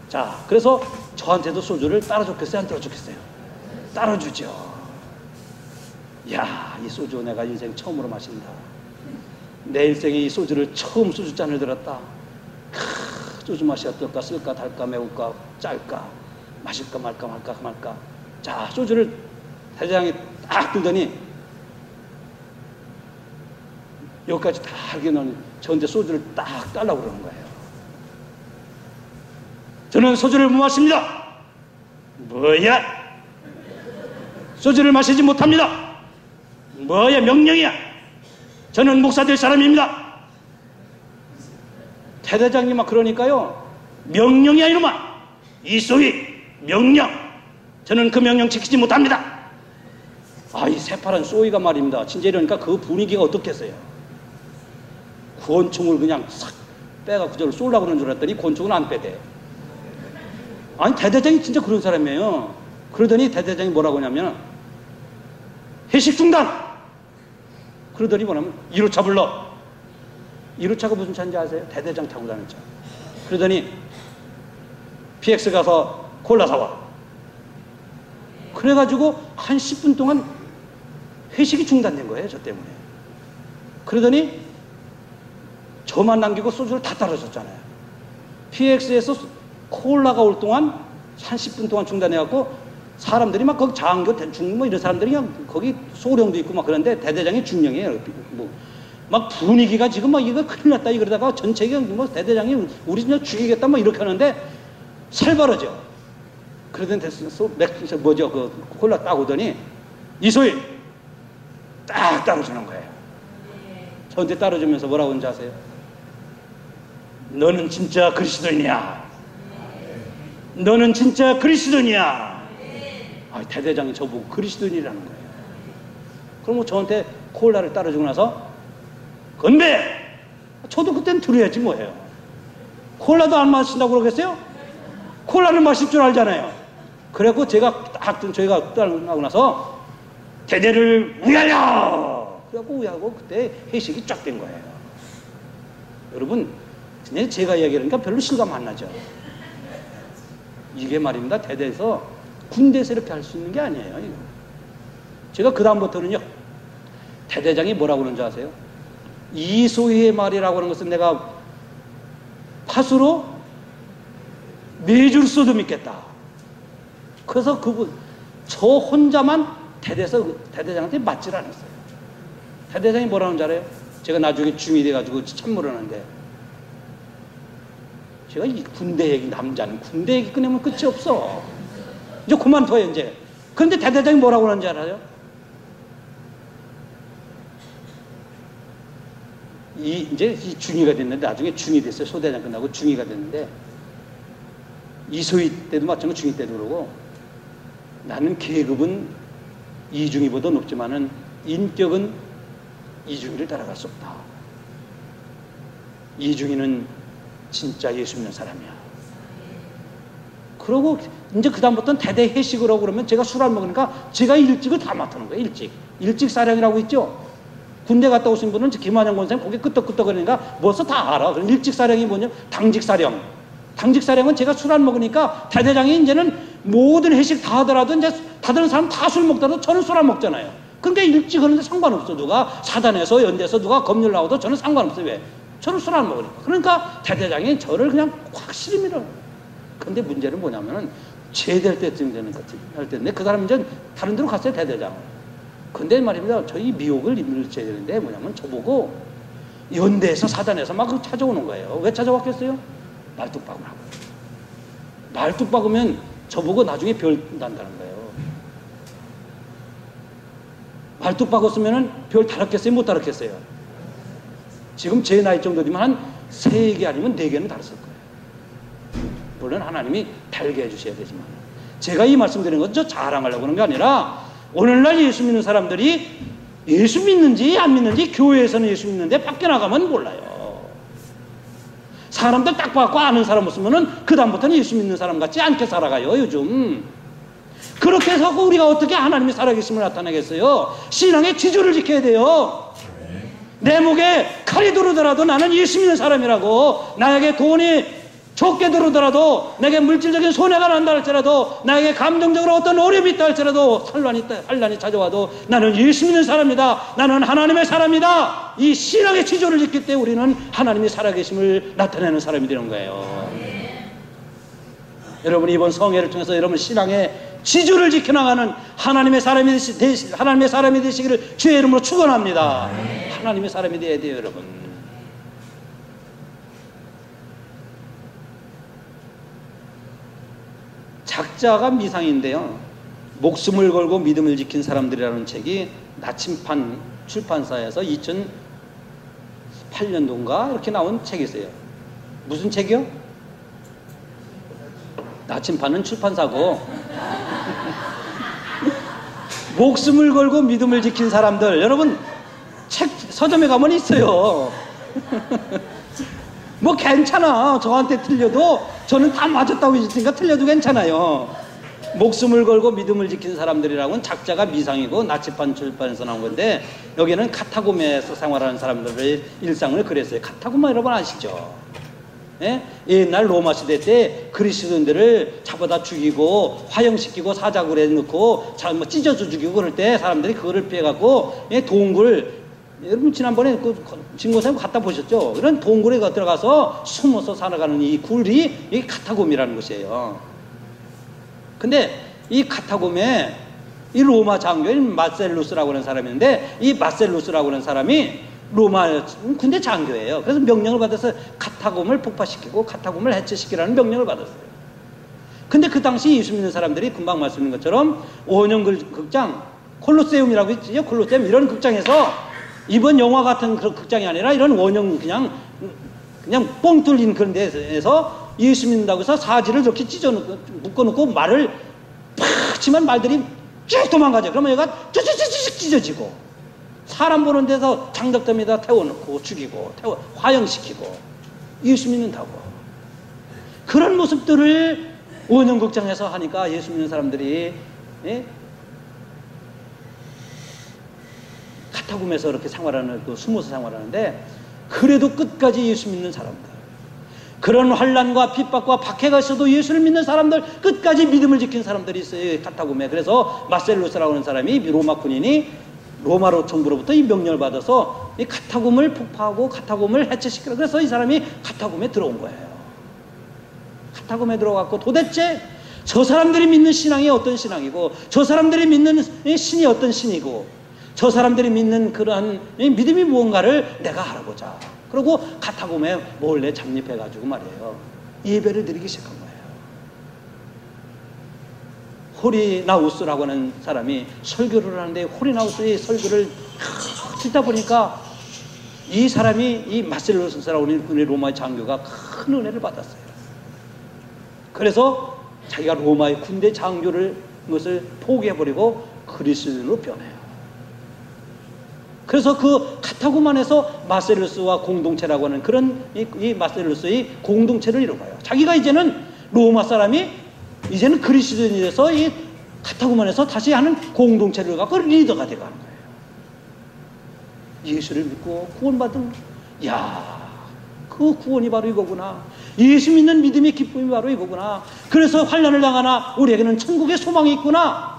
자, 그래서 저한테도 소주를 따라줬겠어요? 안 따라줬겠어요? 따라주죠. 야, 이 소주 내가 인생 처음으로 마신다. 내 인생에 이 소주를 처음 소주잔을 들었다. 소주 맛이 어떨까? 쓸까? 달까? 매울까? 짤까? 마실까? 말까? 자, 소주를 대장이 딱 들더니 여기까지 다 하기는 저한테 소주를 딱 달라고 그러는 거예요. 저는 소주를 못 마십니다. 뭐야? 소주를 마시지 못합니다. 뭐야? 명령이야. 저는 목사 될 사람입니다. 대대장님 막 그러니까요. 명령이야 이놈아. 이소희 명령. 저는 그 명령 지키지 못합니다. 아, 이 새파란 소이가 말입니다. 진짜 이러니까 그 분위기가 어떻겠어요? 권총을 그냥 싹 빼갖고 저를 쏠라고 그러는 줄 알았더니 권총은 안 빼대. 아니 대대장이 진짜 그런 사람이에요. 그러더니 대대장이 뭐라고 하냐면 회식 중단. 그러더니 뭐냐면 1호차 불러. 1호차가 무슨 차인지 아세요? 대대장 타고 다니는 차. 그러더니 PX 가서 콜라 사와. 그래가지고 한 10분 동안 회식이 중단된 거예요. 저 때문에. 그러더니 저만 남기고 소주를 다 따라줬잖아요. PX에서 콜라가 올 동안 한 10분 동안 중단해갖고 사람들이 막 거기 장교, 대충 뭐 이런 사람들이 그냥 거기 소령도 있고 막 그런데 대대장이 중령이에요. 뭐 막 분위기가 지금 막 이거 큰일 났다 이러다가 전체가 뭐 대대장이 우리 진짜 죽이겠다 뭐 이렇게 하는데 살벌하죠. 그러더니 맥주 뭐죠 그 콜라 딱 오더니 이소희 딱 따라주는 거예요. 저한테 따라주면서 뭐라고 하는지 아세요? 너는 진짜 그리스도인이야. 너는 진짜 그리스도인이야. 아, 대대장이 저보고 그리스도인이라는 거예요. 그럼 저한테 콜라를 따라주고 나서 건배! 저도 그땐 들어야지 뭐예요. 콜라도 안 마신다고 그러겠어요? 콜라를 마실 줄 알잖아요. 그래갖고 저희가 따라하고 나서 대대를 우야야! 그래갖고 우야하고 그때 회식이 쫙 된 거예요. 여러분, 제가 이야기하니까 별로 실감 안 나죠? 이게 말입니다. 대대에서 군대에서 이렇게 할 수 있는 게 아니에요. 이거. 제가 그 다음부터는요, 대대장이 뭐라고 그러는지 아세요? 이소희의 말이라고 하는 것은 내가 팥으로 4줄 써도 믿겠다. 그래서 저 혼자만 대대장한테 맞질 않았어요. 대대장이 뭐라는 줄 알아요? 제가 나중에 중이 돼가지고 참모를 하는데, 제가 이 군대 얘기, 남자는 군대 얘기 꺼내면 끝이 없어. 이제 그만둬요, 이제. 그런데 대대장이 뭐라고 그러는지 알아요? 이제 중위가 됐는데, 나중에 중위 됐어요. 소대장 끝나고 중위가 됐는데, 이소희 때도 마찬가지로 중위 때도 그러고, 나는 계급은 이중위보다 높지만은 인격은 이중위를 따라갈 수 없다. 이중위는 진짜 예수 믿는 사람이야. 그러고 이제 그다음부터는 대대 회식을 하고 그러면 제가 술 안 먹으니까 제가 일찍을 다 맡는 거예요. 일찍 사령이라고 있죠. 군대 갔다 오신 분은 김한영 권사님 고개 끄덕끄덕거리니까 벌써 다 알아. 그럼 일찍 사령이 뭐냐? 당직 사령. 당직 사령은 제가 술 안 먹으니까 대대장이 이제는 모든 회식 다 하더라도 이제 다른 사람 다 술 먹더라도 저는 술 안 먹잖아요. 그러니까 일찍 하는데 상관없어. 누가 사단에서 연대에서 누가 검열 나와도 저는 상관없어요. 왜? 저는 술 안 먹으니까. 그러니까 대대장이 저를 그냥 확실히 밀어요. 근데 문제는 뭐냐면은 제대할 때쯤 되는 것 할 때인데 그 사람 이제 다른 데로 갔어요, 대대장. 근데 말입니다. 저희 미혹을 일으켜야 되는데 뭐냐면 저보고 연대에서 사단에서 막 찾아오는 거예요. 왜 찾아왔겠어요? 말뚝박을 하고. 말뚝박으면 저보고 나중에 별 난다는 거예요. 말뚝박았으면은 별 달았겠어요? 못 달았겠어요? 지금 제 나이 정도 되면 한 3개 아니면 4개는 달았을 거예요. 물론 하나님이 달게 해주셔야 되지만. 제가 이 말씀드리는 건 저 자랑하려고 하는 게 아니라 오늘날 예수 믿는 사람들이 예수 믿는지 안 믿는지 교회에서는 예수 믿는데 밖에 나가면 몰라요. 사람들 딱 봐갖고 아는 사람 없으면은 그다음부터는 예수 믿는 사람 같지 않게 살아가요, 요즘. 그렇게 해서 우리가 어떻게 하나님의 살아계심을 나타내겠어요? 신앙의 지조를 지켜야 돼요. 내 목에 칼이 들어오더라도 나는 예수 믿는 사람이라고. 나에게 돈이 적게 들어오더라도, 내게 물질적인 손해가 난다 할지라도, 나에게 감정적으로 어떤 어려움이 있다 할지라도, 환란이 찾아와도 나는 예수 믿는 사람이다. 나는 하나님의 사람이다. 이 신앙의 지조를 지킬 때 우리는 하나님의 살아계심을 나타내는 사람이 되는 거예요. 여러분, 이번 성회를 통해서 여러분 신앙의 지조를 지켜나가는 하나님의 사람이 되시기를 주의 이름으로 축원합니다. 하나님의 사람이 되어야 돼요, 여러분. 작자가 미상인데요. 목숨을 걸고 믿음을 지킨 사람들이라는 책이 나침판 출판사에서 2008년도인가 이렇게 나온 책이 있어요. 무슨 책이요? 나침판은 출판사고 목숨을 걸고 믿음을 지킨 사람들. 여러분 책 서점에 가면 있어요. 뭐 괜찮아. 저한테 틀려도 저는 다 맞았다고 했으니까 틀려도 괜찮아요. 목숨을 걸고 믿음을 지킨 사람들이라고는 작자가 미상이고 나침판 출판에서 나온 건데, 여기는 카타고메에서 생활하는 사람들의 일상을 그렸어요. 카타고메 여러분 아시죠? 예? 옛날 로마 시대 때 그리스도인들을 잡아다 죽이고 화형시키고 사자굴에 넣고 뭐 찢어서 죽이고 그럴 때 사람들이 그거를 피해갖고 동굴, 여러분 지난번에 그 진고사님 갔다 보셨죠? 이런 동굴에 들어가서 숨어서 살아가는 이 굴이 이 카타곰이라는 곳이에요. 근데 이 카타곰에 이 로마 장교인 마셀루스라고 하는 사람이 있는데, 이 마셀루스라고 하는 사람이 로마 군대 장교예요. 그래서 명령을 받아서 카타곰을 폭파시키고 카타곰을 해체시키라는 명령을 받았어요. 근데 그 당시 예수 믿는 사람들이 금방 말씀드린 것처럼 원형 극장 콜로세움이라고 있죠. 콜로세움 이런 극장에서 이번 영화 같은 그런 극장이 아니라 이런 원형 그냥 그냥 뻥 뚫린 그런 데에서 예수 믿는다고 해서 사지를 이렇게 찢어놓고 묶어놓고 말을 팍 치면 말들이 쭉 도망가죠. 그러면 얘가 쭈쭈쭈쭈 찢어지고, 사람 보는 데서 장작더미에다 태워놓고 죽이고 화형시키고 예수 믿는다고. 그런 모습들을 원형극장에서 하니까 예수 믿는 사람들이, 예? 카타콤에서 이렇게 생활하는, 그 숨어서 생활하는데, 그래도 끝까지 예수 믿는 사람들, 그런 환난과 핍박과 박해가 있어도 예수를 믿는 사람들, 끝까지 믿음을 지킨 사람들이 있어요, 카타콤에. 그래서 마셀루스라고 하는 사람이, 로마 군인이 로마로 정부로부터 이 명령을 받아서 이 카타콤을 폭파하고 카타콤을 해체시키라. 그래서 이 사람이 카타콤에 들어온 거예요. 카타콤에 들어갔고, 도대체 저 사람들이 믿는 신앙이 어떤 신앙이고, 저 사람들이 믿는 신이 어떤 신이고, 저 사람들이 믿는 그러한 믿음이 무언가를 내가 알아보자. 그리고 카타콤에 몰래 잠입해가지고 말이에요, 예배를 드리기 시작한 거예요. 호리나우스라고 하는 사람이 설교를 하는데, 호리나우스의 설교를 듣다 보니까 이 사람이, 이 마셀루스라고 하는 로마의 장교가 큰 은혜를 받았어요. 그래서 자기가 로마의 군대 장교를, 그것을 포기해버리고 그리스도인으로 변해요. 그래서 그 카타콤 안에서 마셀루스와 공동체라고 하는 그런 이 마셀루스의 공동체를 이뤄가요. 자기가 이제는 로마 사람이 이제는 그리스도인이 돼서 이 카타콤 안에서 다시 하는 공동체를 갖고 리더가 되어가는 거예요. 예수를 믿고 구원받은, 야, 그 구원이 바로 이거구나. 예수 믿는 믿음의 기쁨이 바로 이거구나. 그래서 환난을 당하나 우리에게는 천국의 소망이 있구나.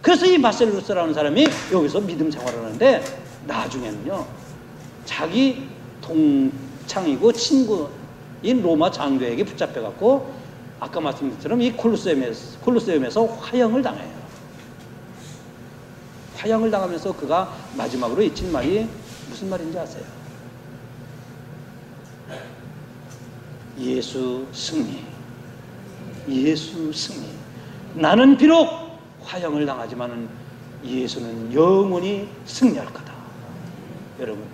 그래서 이 마셀루스라는 사람이 여기서 믿음 생활을 하는데, 나중에는요, 자기 동창이고 친구인 로마 장교에게 붙잡혀갖고, 아까 말씀드린 것처럼 이 콜로세움에서 화형을 당해요. 화형을 당하면서 그가 마지막으로 잊힌 말이 무슨 말인지 아세요? 예수 승리. 예수 승리. 나는 비록 화형을 당하지만은 예수는 영원히 승리할 거다. 여러분,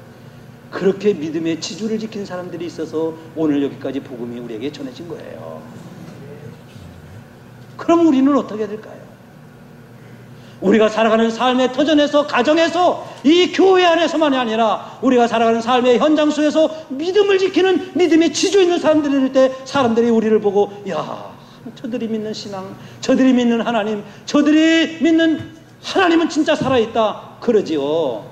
그렇게 믿음의 지주를 지킨 사람들이 있어서 오늘 여기까지 복음이 우리에게 전해진 거예요. 그럼 우리는 어떻게 될까요? 우리가 살아가는 삶의 터전에서, 가정에서, 이 교회 안에서만이 아니라 우리가 살아가는 삶의 현장 속에서 믿음을 지키는 믿음의 지주 있는 사람들일 때, 사람들이 우리를 보고, 야, 저들이 믿는 신앙, 저들이 믿는 하나님, 저들이 믿는 하나님은 진짜 살아있다, 그러지요.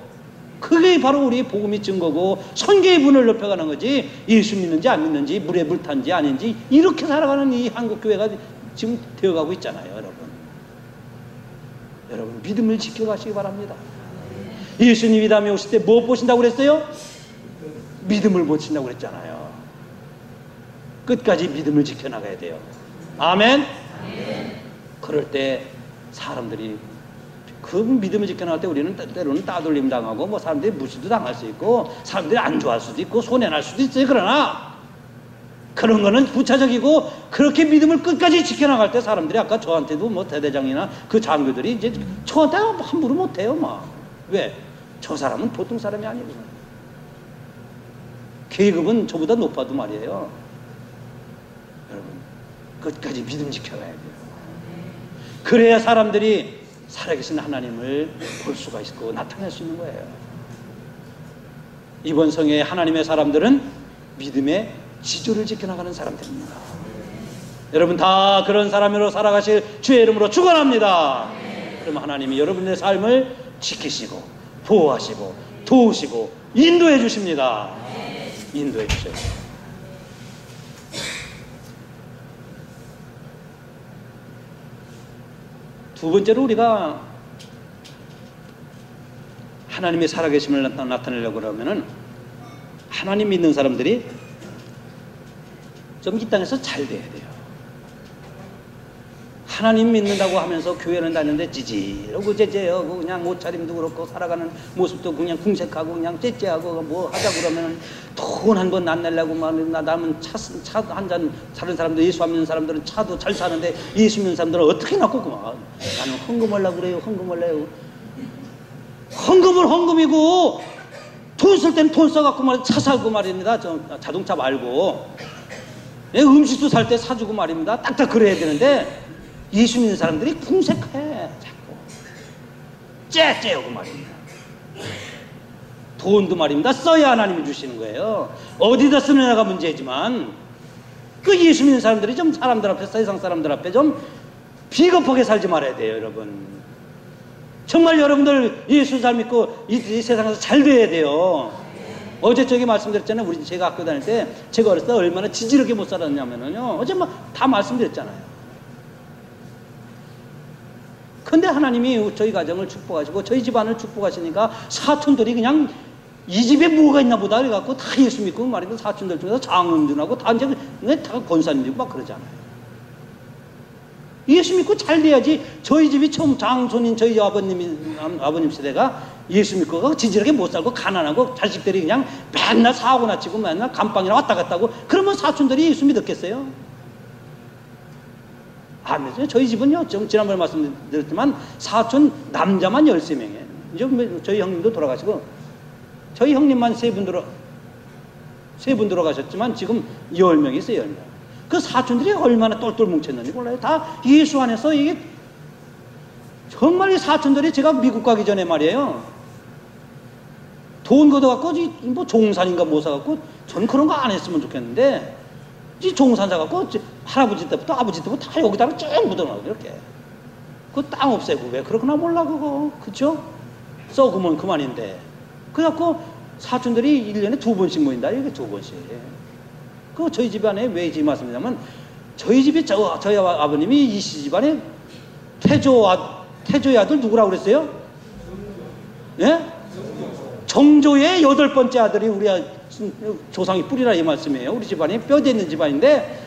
그게 바로 우리 복음의 증거고 선교의 문을 높여가는 거지, 예수 믿는지 안 믿는지, 물에 물 탄지 아닌지, 이렇게 살아가는 이 한국교회가 지금 되어가고 있잖아요. 여러분 믿음을 지켜가시기 바랍니다. 예수님이 이 다음에 오실 때 뭐 보신다고 그랬어요? 믿음을 보신다고 그랬잖아요. 끝까지 믿음을 지켜나가야 돼요. 아멘? 그럴 때 사람들이 그 믿음을 지켜나갈 때 우리는 때로는 따돌림 당하고, 뭐 사람들이 무시도 당할 수 있고, 사람들이 안 좋아할 수도 있고, 손해날 수도 있어요. 그러나 그런 거는 부차적이고, 그렇게 믿음을 끝까지 지켜나갈 때 사람들이, 아까 저한테도 뭐 대대장이나 그 장교들이 이제 저한테 함부로 못해요. 막. 왜? 저 사람은 보통 사람이 아니거든요. 계급은 저보다 높아도 말이에요. 여러분 끝까지 믿음 지켜가야 돼요. 그래야 사람들이 살아계신 하나님을 볼 수가 있고 나타낼 수 있는 거예요. 이번 성회의 하나님의 사람들은 믿음의 지조를 지켜나가는 사람들입니다. 여러분 다 그런 사람으로 살아가실 주의 이름으로 축원합니다. 그럼 하나님이 여러분의 삶을 지키시고 보호하시고 도우시고 인도해 주십니다. 인도해 주세요. 두 번째로 우리가 하나님의 살아계심을 나타내려고 하면은 하나님 믿는 사람들이 좀 이 땅에서 잘 돼야 돼요. 하나님 믿는다고 하면서 교회는 다니는데 지지하고 째째하고 그냥 옷차림도 그렇고 살아가는 모습도 그냥 궁색하고 그냥 째째하고 뭐 하자 그러면 돈 한 번 안 내려고 남은 차 한 잔, 다른 사람들 예수 안 믿는 사람들은 차도 잘 사는데 예수 믿는 사람들은 어떻게 낳고 그만 나는 헌금하려고 그래요. 헌금을 해요. 헌금을 헌금이고 돈 쓸 때는 돈 써갖고 말이야. 차 사고 말입니다. 자동차 말고. 음식도 살 때 사주고 말입니다. 딱딱 그래야 되는데, 예수 믿는 사람들이 궁색해. 자꾸. 째째하고 말입니다. 돈도 말입니다. 써야 하나님이 주시는 거예요. 어디다 쓰느냐가 문제지만, 그 예수 믿는 사람들이 좀 사람들 앞에, 세상 사람들 앞에 좀 비겁하게 살지 말아야 돼요, 여러분. 정말 여러분들 예수 잘 믿고 이 세상에서 잘 돼야 돼요. 어제 저기 말씀드렸잖아요. 제가 학교 다닐 때, 제가 어렸을 때 얼마나 지지르게 못 살았냐면요. 어제 다 말씀드렸잖아요. 근데 하나님이 저희 가정을 축복하시고, 저희 집안을 축복하시니까 사촌들이 그냥 이 집에 뭐가 있나 보다 그래갖고 다 예수 믿고 말이고, 사촌들 중에서 장은준하고 다 이제 다 권사님이고 막 그러잖아요. 예수 믿고 잘 돼야지. 저희 집이 처음 장손인 저희 아버님 세대가 예수 믿고 지질하게 못 살고 가난하고 자식들이 그냥 맨날 사고 나치고 맨날 감방이나 왔다 갔다 하고, 그러면 사촌들이 예수 믿었겠어요? 안 믿어요. 저희 집은요, 지난번에 말씀드렸지만 사촌 남자만 13명이에요. 이제 저희 형님도 돌아가시고, 저희 형님만 세 분 돌아가셨지만 지금 10명이 있어요. 10명. 그 사촌들이 얼마나 똘똘 뭉쳤는지 몰라요. 다 예수 안에서. 이게 정말 이 사촌들이, 제가 미국 가기 전에 말이에요, 돈 걷어갖고 뭐 종산인가 뭐 사갖고, 전 그런 거 안 했으면 좋겠는데, 이 종산 사갖고 할아버지 때부터 아버지 때부터 다 여기다가 쭉 묻어놔요. 이렇게 그 땅 없애고. 왜 그러구나 몰라 그거. 그쵸? 썩으면 그만인데. 그래갖고 사촌들이 1년에 2번씩 모인다. 이게 2번씩. 그 저희 집안에 왜 이 말씀이냐면, 저희 집이 저희 아버님이 이씨 집안에 태조의 아들 누구라고 그랬어요? 예? 정조의 8번째 아들이 우리 조상이 뿌리라 이 말씀이에요. 우리 집안이 뼈대 있는 집안인데,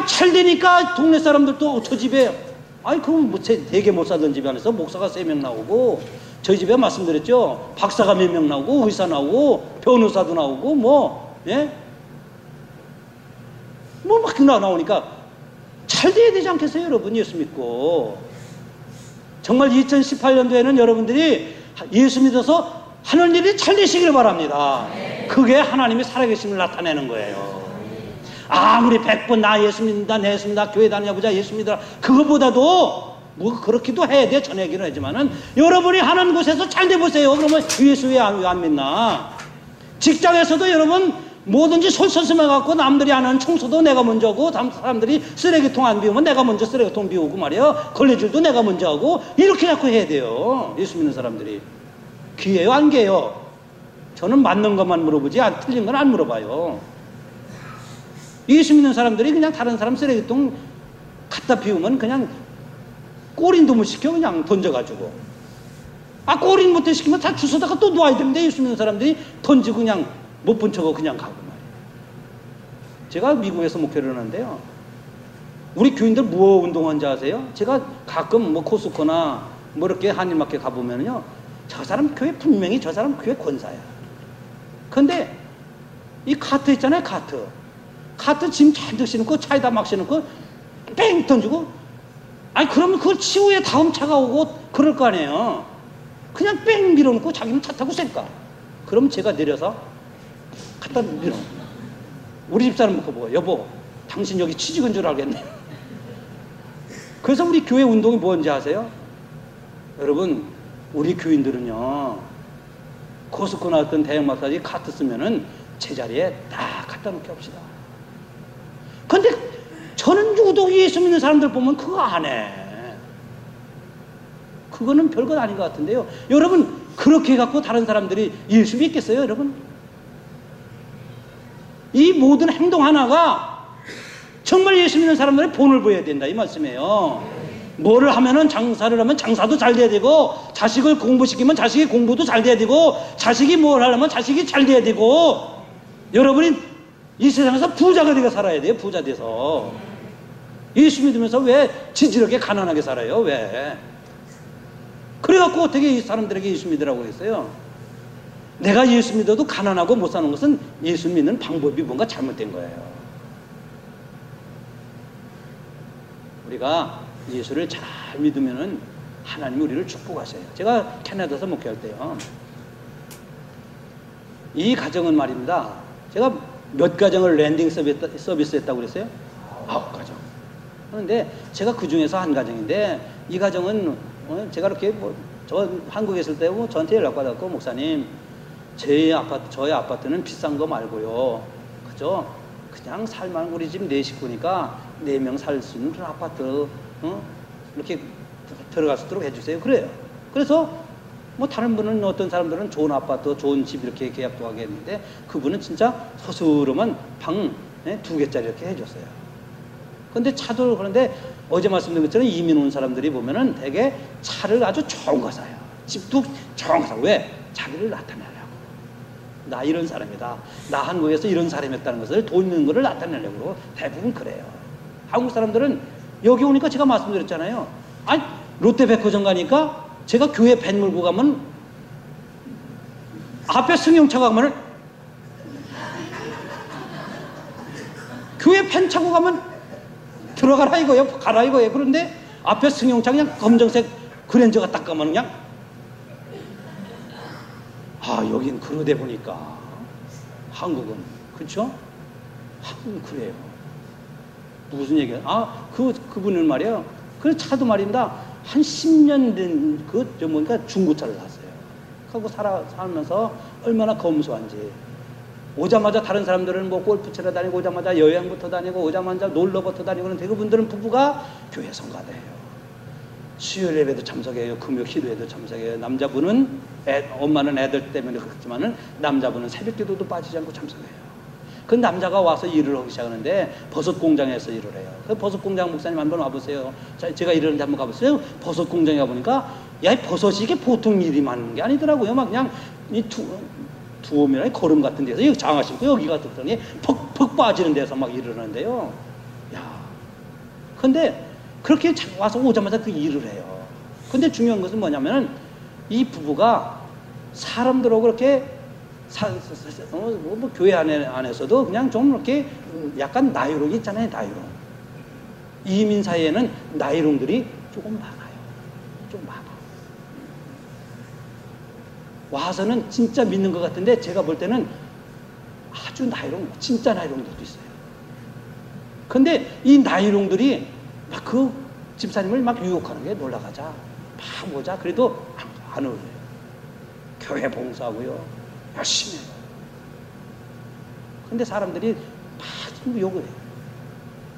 잘 되니까 동네 사람들도 저 집에, 그럼 뭐 되게 못 살던 집안에서 목사가 3명 나오고, 저희 집에 말씀드렸죠. 박사가 몇 명 나오고, 의사 나오고, 변호사도 나오고, 뭐, 예? 뭐 막 나오니까 잘 돼야 되지 않겠어요, 여러분? 예수 믿고. 정말 2018년도에는 여러분들이 예수 믿어서 하는 일이 잘 되시길 바랍니다. 그게 하나님이 살아계심을 나타내는 거예요. 아무리 100번 나 예수 믿는다, 내 예수 믿는다, 교회 다녀보자, 예수 믿어라, 그거보다도 뭐 그렇기도 해야 돼. 전 얘기를 하지만은 여러분이 하는 곳에서 잘 돼 보세요. 그러면 예수 왜 안 믿나? 직장에서도 여러분 뭐든지 솔선수범해갖고, 남들이 안 하는 청소도 내가 먼저 하고, 사람들이 쓰레기통 안 비우면 내가 먼저 쓰레기통 비우고 말이야. 걸레질도 내가 먼저 하고, 이렇게 자꾸 해야 돼요. 예수 믿는 사람들이. 귀해요, 안 귀해요? 저는 맞는 것만 물어보지 틀린 건 안 물어봐요. 예수 믿는 사람들이 그냥 다른 사람 쓰레기통 갖다 비우면 그냥 꼬린도 못 시켜. 그냥 던져가지고. 꼬린 못해 시키면 다 주워다가 또 놓아야 되는데, 예수 믿는 사람들이 던지고 그냥 못 본 척하고 그냥 가고 말이에요. 제가 미국에서 목회를 하는데요, 우리 교인들 무엇 운동하는지 아세요? 제가 가끔 뭐 코스코나 뭐 이렇게 한일마켓 가보면요, 저 사람 교회 분명히 저 사람 교회 권사야. 근데 이 카트 있잖아요, 카트 짐 잔뜩 싣고 차에다 막 싣고 뺑 던지고, 그러면 그걸 치우에 다음 차가 오고 그럴 거 아니에요. 그냥 뺑 밀어놓고 자기는 차 타고 셀까. 그럼 제가 내려서 갖다 밀어. 우리 집사람 먹고 보고, 여보, 당신 여기 취직인 줄 알겠네. 그래서 우리 교회 운동이 뭔지 아세요? 여러분, 우리 교인들은요, 코스코 나왔던 대형마사지 카트 쓰면은 제자리에 딱 갖다 놓게 합시다. 근데 저는 유독 예수 믿는 사람들 보면 그거 안 해. 그거는 별것 아닌 것 같은데요. 여러분, 그렇게 해갖고 다른 사람들이 예수 믿겠어요, 여러분? 이 모든 행동 하나가 정말 예수 믿는 사람들의 본을 보여야 된다, 이 말씀이에요. 뭐를 하면은, 장사를 하면 장사도 잘 돼야 되고, 자식을 공부시키면 자식이 공부도 잘 돼야 되고, 자식이 뭘 하려면 자식이 잘 돼야 되고, 여러분이 이 세상에서 부자가 되게 살아야 돼요. 부자 돼서. 예수 믿으면서 왜 지지하게 가난하게 살아요? 왜? 그래갖고 어떻게 이 사람들에게 예수 믿으라고 했어요? 내가 예수 믿어도 가난하고 못 사는 것은 예수 믿는 방법이 뭔가 잘못된 거예요. 우리가 예수를 잘 믿으면은 하나님이 우리를 축복하셔요. 제가 캐나다에서 목회할 때요, 이 가정은 말입니다. 제가 몇 가정을 랜딩 서비스 했다고 그랬어요? 9가정. 그런데 제가 그 중에서 한 가정인데, 이 가정은 제가 이렇게 저 한국에 있을 때 저한테 연락받았고, 목사님, 저희 아파트는 비싼 거 말고요, 그죠? 그냥 살만한, 우리 집 4식구니까 4명 살 수 있는 그런 아파트 이렇게 들어갈 수 있도록 해주세요. 그래요. 그래서 다른 분은, 어떤 사람들은 좋은 아파트, 좋은 집 이렇게 계약도 하겠는데, 그분은 진짜 서스름한 방 2개짜리 이렇게 해줬어요. 그런데 어제 말씀드린 것처럼 이민 온 사람들이 보면은 되게 차를 아주 좋은 거 사요. 집도 좋은 거 사요. 왜? 자기를 나타내려고. 나 이런 사람이다. 나 한국에서 이런 사람이었다는 것을, 돈 있는 거를 나타내려고. 대부분 그래요. 한국 사람들은 여기 오니까 제가 말씀드렸잖아요. 아니, 롯데백화점 가니까 제가 교회 밴 몰고 가면 앞에 승용차가 가면 교회 밴 차고 가면 들어가라 이거예요. 가라 이거예요. 그런데 앞에 승용차 그냥 검정색 그랜저가 딱 가면 그냥 여긴 그러다 보니까 한국은 그렇죠? 한국은 그래요. 무슨 얘기야? 그분은 말이에요. 그 차도 말입니다. 한 10년 된 그러니까 중고차를 샀어요. 하고 살면서 얼마나 검소한지. 오자마자 다른 사람들은 골프 치러 다니고, 오자마자 여행부터 다니고, 오자마자 놀러부터 다니고, 그런데 그분들은 부부가 교회 성가대요. 수요일 예배도 참석해요. 금요 기도회도 참석해요. 남자분은 엄마는 애들 때문에 그렇지만은 남자분은 새벽 기도도 빠지지 않고 참석해요. 그 남자가 와서 일을 하기 시작하는데 버섯 공장에서 일을 해요. 그 버섯 공장 목사님 한번 와보세요. 제가 이러는데 한번 가보세요. 버섯 공장에 가보니까 이 버섯이 이게 보통 일이 많은 게 아니더라고요. 막 그냥 이 두엄이나 걸음 같은 데서 여기 장화 신고 여기 같은 퍽퍽 빠지는 데서 막 일을 하는데요. 근데 그렇게 와서 오자마자 그 일을 해요. 근데 중요한 것은 뭐냐면은 이 부부가 사람들하고 그렇게 교회 안에서도 그냥 좀 이렇게 약간 나이롱이 있잖아요. 나이롱. 이민 사회에는 나이롱들이 조금 많아요. 좀 많아. 와서는 진짜 믿는 것 같은데 제가 볼 때는 아주 나이롱, 진짜 나이롱들도 있어요. 근데 이 나이롱들이 막 그 집사님을 막 유혹하는 게 놀러가자, 막 보자. 그래도 안 어울려요. 교회 봉사하고요. 열심히 해요. 근데 사람들이 막 욕을 해요.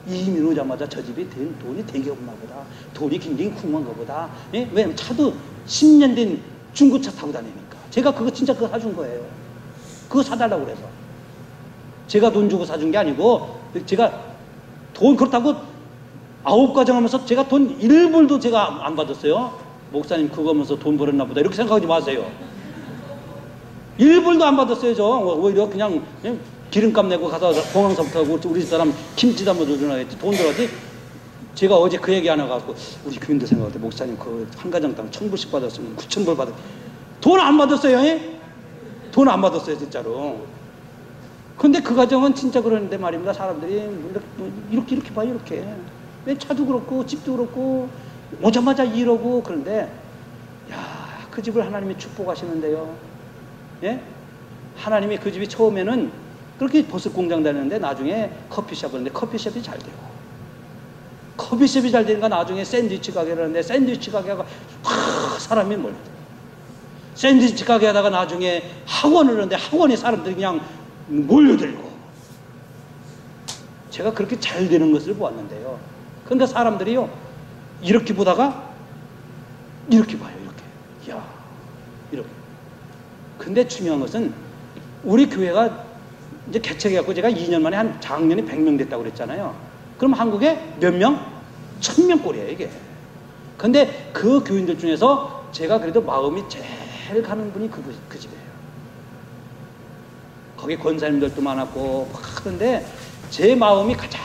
이민 오자마자 저 집이 돈이 되게 없나 보다. 돈이 굉장히 궁금한 거보다. 예? 왜냐면 차도 10년 된 중고차 타고 다니니까. 제가 진짜 그거 사준 거예요. 그거 사달라고 그래서. 제가 돈 주고 사준 게 아니고, 제가 돈 그렇다고 9가정 하면서 제가 돈 1불도 제가 안 받았어요. 목사님 그거 하면서 돈 벌었나 보다. 이렇게 생각하지 마세요. 1불도 안 받았어요. 저 오히려 그냥 기름값 내고 가서 공항서부터 하고 우리 사람 김치 담아 주나겠지. 돈 들어가지. 제가 어제 그 얘기 하나 가지고 우리 교인들 생각할 때 목사님 그 한 가정당 1,000불씩 받았으면 9,000불 받았. 돈 안 받았어요. 예? 돈 안 받았어요 진짜로. 근데 그 가정은 진짜 그러는데 말입니다. 사람들이 이렇게 봐요. 이렇게. 차도 그렇고 집도 그렇고 오자마자 이러고. 그런데 그 집을 하나님이 축복하시는데요. 예? 하나님이 그 집이 처음에는 그렇게 버섯 공장 다녔는데 나중에 커피숍을 하는데 커피숍이 잘 되고, 커피숍이 잘 되니까 나중에 샌드위치 가게를 하는데 샌드위치 가게가 사람이 몰려들어. 샌드위치 가게 하다가 나중에 학원을 하는데 학원에 사람들이 그냥 몰려들고. 제가 그렇게 잘 되는 것을 보았는데요. 그러니까 사람들이요, 이렇게 보다가 이렇게 봐요. 이렇게. 이렇게. 근데 중요한 것은 우리 교회가 이제 개척해갖고 제가 2년 만에 한 작년에 100명 됐다고 그랬잖아요. 그럼 한국에 몇 명? 1000명 꼴이에요, 이게. 근데 그 교인들 중에서 제가 그래도 마음이 제일 가는 분이 그 집이에요. 거기 권사님들도 많았고, 그런데 제 마음이 가장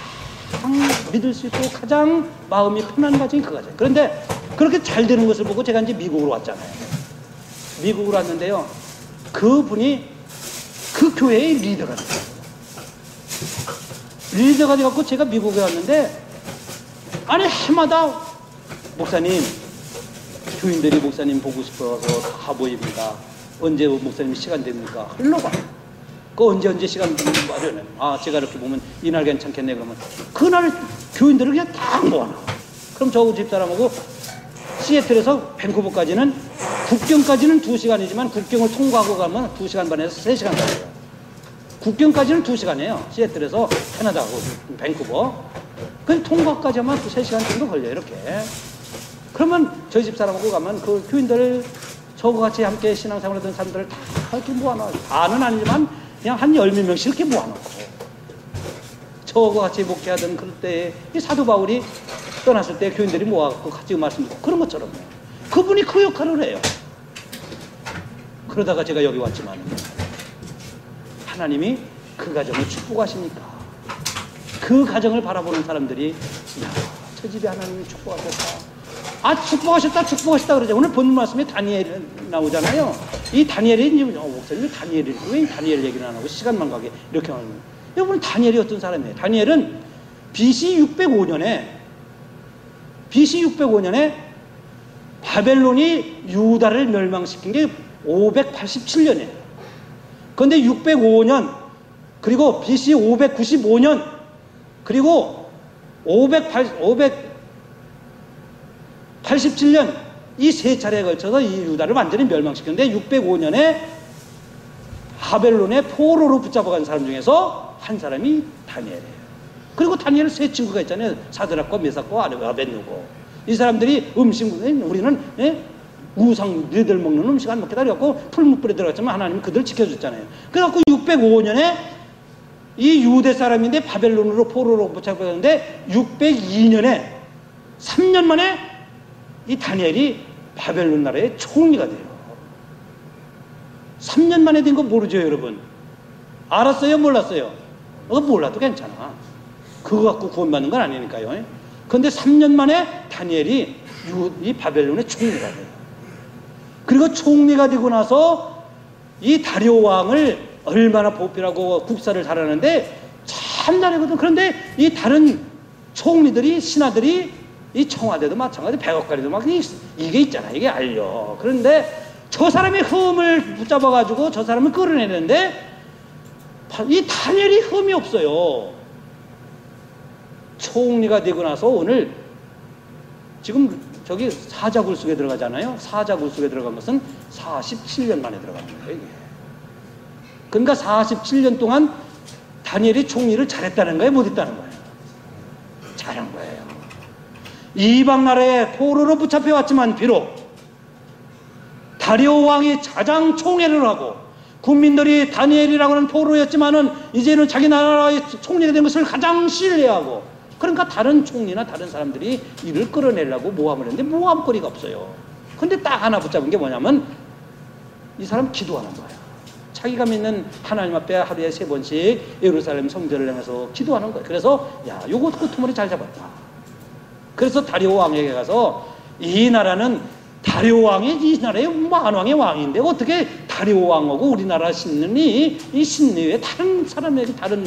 믿을 수 있고 가장 마음이 편한 가정이 그 가정. 그런데 그렇게 잘 되는 것을 보고 제가 이제 미국으로 왔잖아요. 미국으로 왔는데요. 그분이 그 교회의 리더가 됐어요. 리더가 돼갖고 제가 미국에 왔는데, 아니 해마다 목사님, 교인들이 목사님 보고 싶어서 다 모입니다. 언제 목사님 시간 됩니까? 흘러가. 그 언제 시간 마련해. 아, 제가 이렇게 보면 이날 괜찮겠네 그러면 그날 교인들을 그냥 딱 모아놔. 그럼 저 집사람하고 시애틀에서 밴쿠버까지는 국경까지는 2시간이지만 국경을 통과하고 가면 2시간 반에서 3시간 걸려요. 국경까지는 2시간이에요. 시애틀에서 캐나다하고 밴쿠버. 그 통과까지 하면 3시간 정도 걸려요. 이렇게. 그러면 저희 집사람하고 가면 그 교인들 저거 같이 함께 신앙생활 하던 사람들을 다 이렇게 모아놔요. 다는 아니지만 그냥 한 10몇 명씩 이렇게 모아놓고 저거 같이 목회하던 그럴 때 이 사도 바울이 떠났을 때 교인들이 모아갖고 같이 말씀드리고 그런 것처럼 그분이 그 역할을 해요. 그러다가 제가 여기 왔지만 하나님이 그 가정을 축복하시니까 그 가정을 바라보는 사람들이 야, 저 집에 하나님이 축복하셨다. 아, 축복하셨다 그러죠. 오늘 본문 말씀에 다니엘 나오잖아요. 이 다니엘이 목사님이 다니엘이 왜 다니엘 얘기를 안 하고 시간만 가게 이렇게 하는 거예요. 여러분 다니엘이 어떤 사람이에요? 다니엘은 BC 605년에 바벨론이 유다를 멸망시킨 게 587년이에요. 그런데 605년 그리고 BC 595년 그리고 587년 이 세 차례에 걸쳐서 이 유다를 완전히 멸망시켰는데 605년에 바벨론의 포로로 붙잡아간 사람 중에서 한 사람이 다니엘이에요. 그리고 다니엘 세 친구가 있잖아요. 사드락과 메삭과 아벳느고. 이 사람들이 우리는 우상 너희들 먹는 음식 안 먹겠다 그래갖고 풀무불에 들어갔지만 하나님이 그들 지켜줬잖아요. 그래갖고 605년에 이 유대 사람인데 바벨론으로 포로로 붙잡았는데 602년에 3년 만에 이 다니엘이 바벨론 나라의 총리가 돼요. 3년 만에 된 거 모르죠, 여러분? 알았어요, 몰랐어요? 몰라도 괜찮아. 그거 갖고 구원받는 건 아니니까요. 그런데 3년 만에 다니엘이 이 바벨론의 총리가 돼요. 그리고 총리가 되고 나서 이 다리오 왕을 얼마나 보필하고 국사를 잘하는데 참 잘하거든. 그런데 이 다른 총리들이 신하들이 이 청와대도 마찬가지 100억짜리도 막 이게 있잖아. 이게 알려. 그런데 저 사람이 흠을 붙잡아가지고 저 사람을 끌어내는데 이 다니엘이 흠이 없어요. 총리가 되고 나서 오늘 지금 저기 사자굴 속에 들어가잖아요. 사자굴 속에 들어간 것은 47년 만에 들어가는 거예요. 이게. 그러니까 47년 동안 다니엘이 총리를 잘했다는 거예요? 못했다는 거예요? 잘한 거예요. 이방 나라에 포로로 붙잡혀왔지만 비록 다리오 왕이 가장 총애를 하고 국민들이 다니엘이라고 하는 포로였지만은 이제는 자기 나라의 총리가 된 것을 가장 신뢰하고 그러니까 다른 총리나 다른 사람들이 이를 끌어내려고 모함을 했는데 모함거리가 없어요. 근데 딱 하나 붙잡은 게 뭐냐면 이 사람 기도하는 거예요. 자기가 믿는 하나님 앞에 하루에 3번씩 예루살렘 성전을 향해서 기도하는 거예요. 그래서 야, 요거 끄트머리 잘 잡았다. 그래서 다리오 왕에게 가서 이 나라는 다리오 왕이 이 나라의 만왕의 왕인데 어떻게 다리오 왕하고 우리나라 신이 이 신내에 다른 사람에게 다른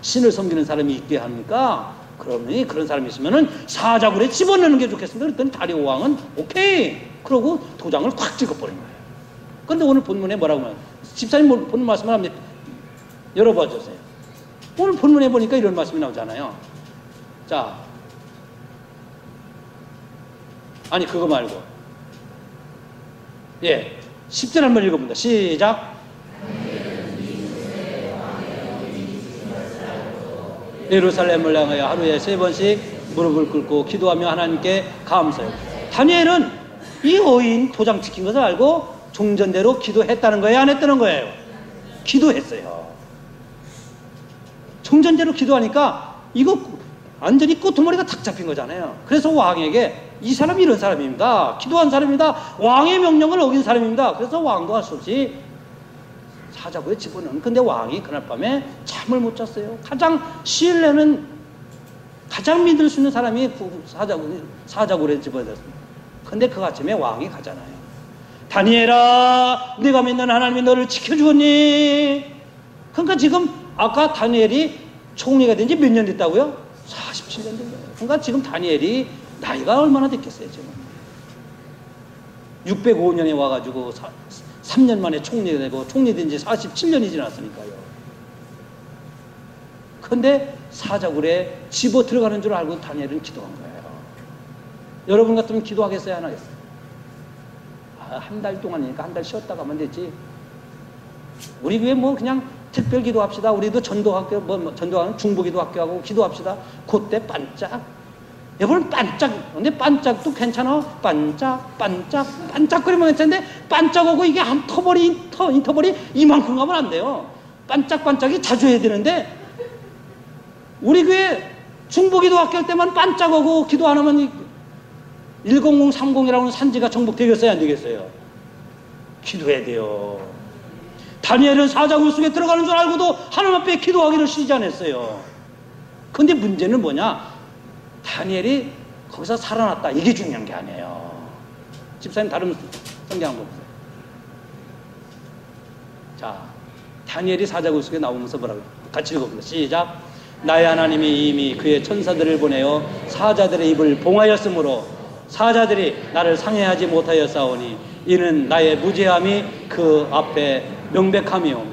신을 섬기는 사람이 있게 합니까? 그러니 그런 사람이 있으면은 사자굴에 집어넣는 게 좋겠습니다. 그랬더니 다리오 왕은 오케이. 그러고 도장을 콱 찍어버린 거예요. 그런데 오늘 본문에 뭐라고 하면 집사님 본문 말씀을 한번 열어봐 주세요. 오늘 본문에 보니까 이런 말씀이 나오잖아요. 자, 아니 그거 말고 10절 한번 읽어봅니다. 시작. 예루살렘을 향하여 하루에 3번씩 무릎을 꿇고 기도하며 하나님께 감사해요. 다니엘은 이 어인 도장 찍힌 것을 알고 종전대로 기도했다는 거예요? 안 했다는 거예요? 기도했어요. 종전대로 기도하니까 이거 완전히 끄트머리가 탁 잡힌 거잖아요. 그래서 왕에게 이 사람이 이런 사람입니다. 기도한 사람입니다. 왕의 명령을 어긴 사람입니다. 그래서 왕도 할 수 없이 사자굴에 집어넣은. 근데 왕이 그날 밤에 잠을 못 잤어요. 가장 신뢰는 가장 믿을 수 있는 사람이 사자굴에 집어넣었습니다. 근데 그 아침에 왕이 가잖아요. 다니엘아, 네가 믿는 하나님이 너를 지켜주었니? 그러니까 지금 아까 다니엘이 총리가 된 지 몇 년 됐다고요? 47년 된 거예요. 그러니까 지금 다니엘이 나이가 얼마나 됐겠어요, 지금? 605년에 와가지고 3년 만에 총리가 되고 총리된 지 47년이 지났으니까요. 그런데 사자굴에 집어 들어가는 줄 알고 다니엘은 기도한 거예요. 여러분 같으면 기도하겠어요? 안 하겠어요? 한 달 동안이니까 한 달 쉬었다 가면 되지. 우리 교회 뭐 그냥 특별 기도합시다. 우리도 전도학교, 전도하는 중보기도 학교하고 기도합시다. 그때 반짝. 여러분 반짝. 근데 반짝도 괜찮아. 반짝거리면 괜찮은데 반짝하고 이게 한 인터벌이 이만큼 가면 안 돼요. 반짝이 자주 해야 되는데 우리 교회 중보기도 학교 할 때만 반짝하고 기도 안 하면 1030이라는 산지가 정복되겠어요? 안 되겠어요? 기도해야 돼요. 다니엘은 사자굴 속에 들어가는 줄 알고도 하나님 앞에 기도하기를 쉬지 않았어요. 근데 문제는 뭐냐? 다니엘이 거기서 살아났다. 이게 중요한 게 아니에요. 집사님 다른 성경 한번 보세요. 자, 다니엘이 사자굴 속에 나오면서 뭐라고? 같이 읽어봅니다. 시작. 나의 하나님이 이미 그의 천사들을 보내어 사자들의 입을 봉하였으므로 사자들이 나를 상해하지 못하였사오니 이는 나의 무죄함이 그 앞에 명백함이오며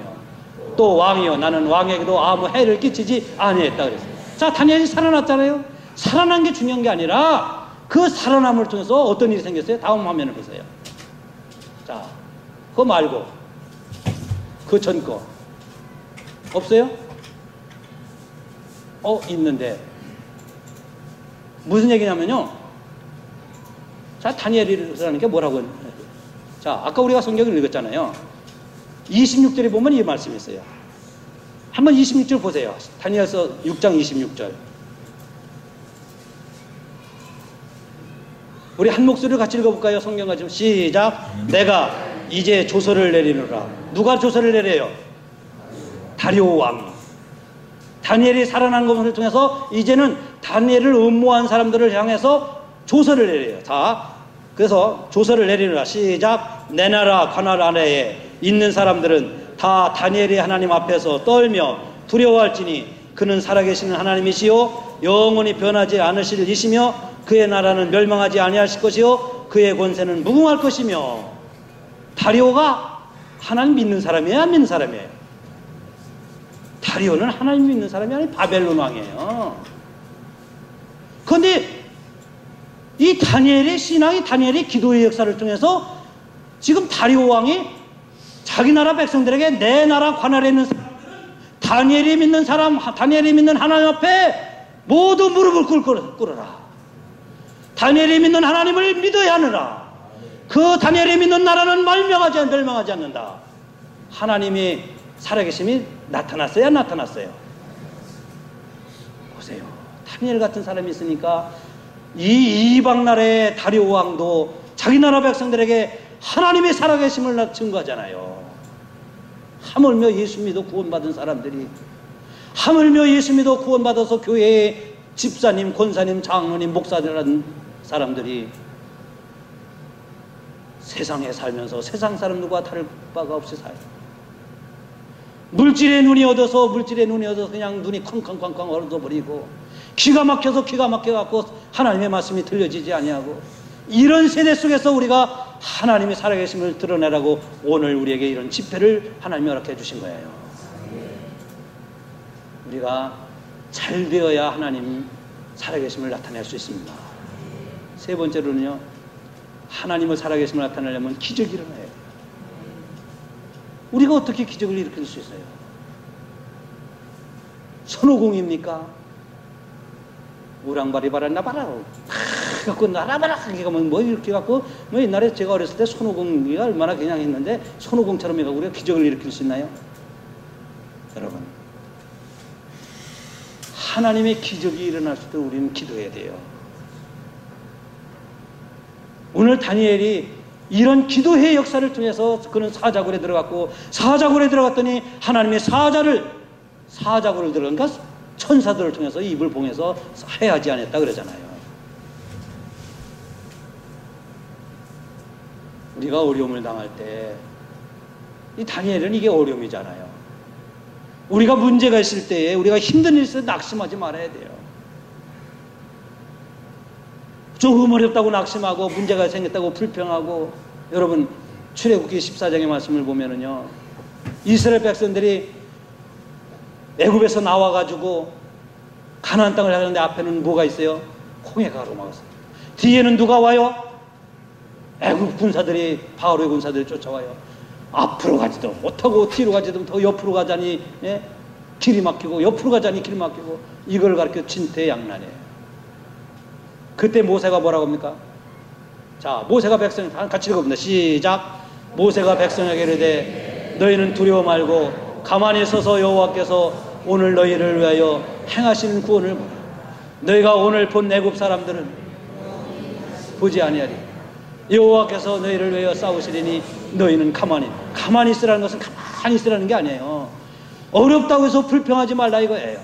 또 왕이여 나는 왕에게도 아무 해를 끼치지 아니했다 그랬어요. 자, 다니엘이 살아났잖아요. 살아난 게 중요한 게 아니라 그 살아남을 통해서 어떤 일이 생겼어요? 다음 화면을 보세요. 자, 그거 말고 그 전 거 없어요? 있는데 무슨 얘기냐면요. 자, 다니엘이라는 게 뭐라고 해요? 자, 아까 우리가 성경을 읽었잖아요. 26절에 보면 이 말씀이 있어요. 한번 26절 보세요. 다니엘서 6장 26절. 우리 한 목소리를 같이 읽어볼까요? 성경 가지고 시작. 내가 이제 조서를 내리노라. 누가 조서를 내려요? 다리오 왕이. 다니엘이 살아난 것을 통해서 이제는 다니엘을 음모한 사람들을 향해서 조서를 내려요. 자, 그래서 조서를 내리노라. 시작. 내 나라 관할 아래에 있는 사람들은 다 다니엘이 하나님 앞에서 떨며 두려워할지니 그는 살아계시는 하나님이시요 영원히 변하지 않으실 이시며 그의 나라는 멸망하지 아니하실 것이요 그의 권세는 무궁할 것이며. 다리오가 하나님 믿는 사람이에요? 안 믿는 사람이에요? 다리오는 하나님 믿는 사람이 아니라 바벨론 왕이에요. 그런데 이 다니엘의 신앙이, 다니엘의 기도의 역사를 통해서 지금 다리오 왕이 자기 나라 백성들에게 내 나라 관할에 있는 사람들은 다니엘이 믿는 사람, 다니엘이 믿는 하나님 앞에 모두 무릎을 꿇어라. 다니엘이 믿는 하나님을 믿어야 하느라. 그 다니엘이 믿는 나라는 멸망하지 않는다. 하나님이 살아계심이 나타났어요? 안 나타났어요? 보세요. 다니엘 같은 사람이 있으니까 이 이방 나라의 다리오 왕도 자기 나라 백성들에게 하나님의 살아계심을 증거하잖아요. 하물며 예수 믿어 구원받은 사람들이, 하물며 예수 믿어 구원받아서 교회의 집사님, 권사님, 장로님, 목사들이라는 사람들이 세상에 살면서 세상 사람 누구와 다를 바가 없이 살아요. 물질의 눈이 얻어서 그냥 눈이 쾅쾅쾅쾅 얼어버리고 기가 막혀갖고 하나님의 말씀이 들려지지 아니하고, 이런 세대 속에서 우리가 하나님의 살아계심을 드러내라고 오늘 우리에게 이런 집회를 하나님이 허락해 주신 거예요. 우리가 잘 되어야 하나님 살아계심을 나타낼 수 있습니다. 세 번째로는요, 하나님을 살아계심을 나타내려면 기적이 일어나야 돼요. 우리가 어떻게 기적을 일으킬 수 있어요? 손오공입니까? 우랑바리바라나바라 갖고 나라바라 이렇게 가면 뭐 이렇게 갖고 뭐 옛날에 제가 어렸을 때 손오공이가 얼마나 그냥 했는데 손오공처럼 해가지고 우리가 기적을 일으킬 수 있나요? 여러분, 하나님의 기적이 일어날 수 있도록 우리는 기도해야 돼요. 오늘 다니엘이 이런 기도의 역사를 통해서 그는 사자굴에 들어갔고, 사자굴에 들어갔더니 하나님의 사자굴을 들어간가 천사들을 통해서 입을 봉해서 해하지 않았다 그러잖아요. 우리가 어려움을 당할 때, 이 다니엘은 이게 어려움이잖아요. 우리가 문제가 있을 때에, 우리가 힘든 일 있을 때 낙심하지 말아야 돼요. 조금 어렵다고 낙심하고 문제가 생겼다고 불평하고, 여러분 출애굽기 14장의 말씀을 보면은요, 이스라엘 백성들이 애굽에서 나와가지고 가나안 땅을 가는데 앞에는 뭐가 있어요? 홍해가 가로막았어요. 뒤에는 누가 와요? 애굽 군사들이, 바로의 군사들이 쫓아와요. 앞으로 가지도 못하고 뒤로 가지도 못하고 옆으로 가자니 길이 막히고 옆으로 가자니 길이 막히고, 이걸 가르쳐 진퇴양난이에요. 그때 모세가 뭐라고 합니까? 자, 모세가 백성, 같이 읽어봅니다. 시작. 모세가 백성에게 이르되 너희는 두려워 말고 가만히 서서 여호와께서 오늘 너희를 위하여 행하시는 구원을 보라. 너희가 오늘 본 애굽 사람들은 보지 아니하리. 여호와께서 너희를 위하여 싸우시리니 너희는 가만히 있으라는 것은 가만히 있으라는 게 아니에요. 어렵다고 해서 불평하지 말라 이거예요.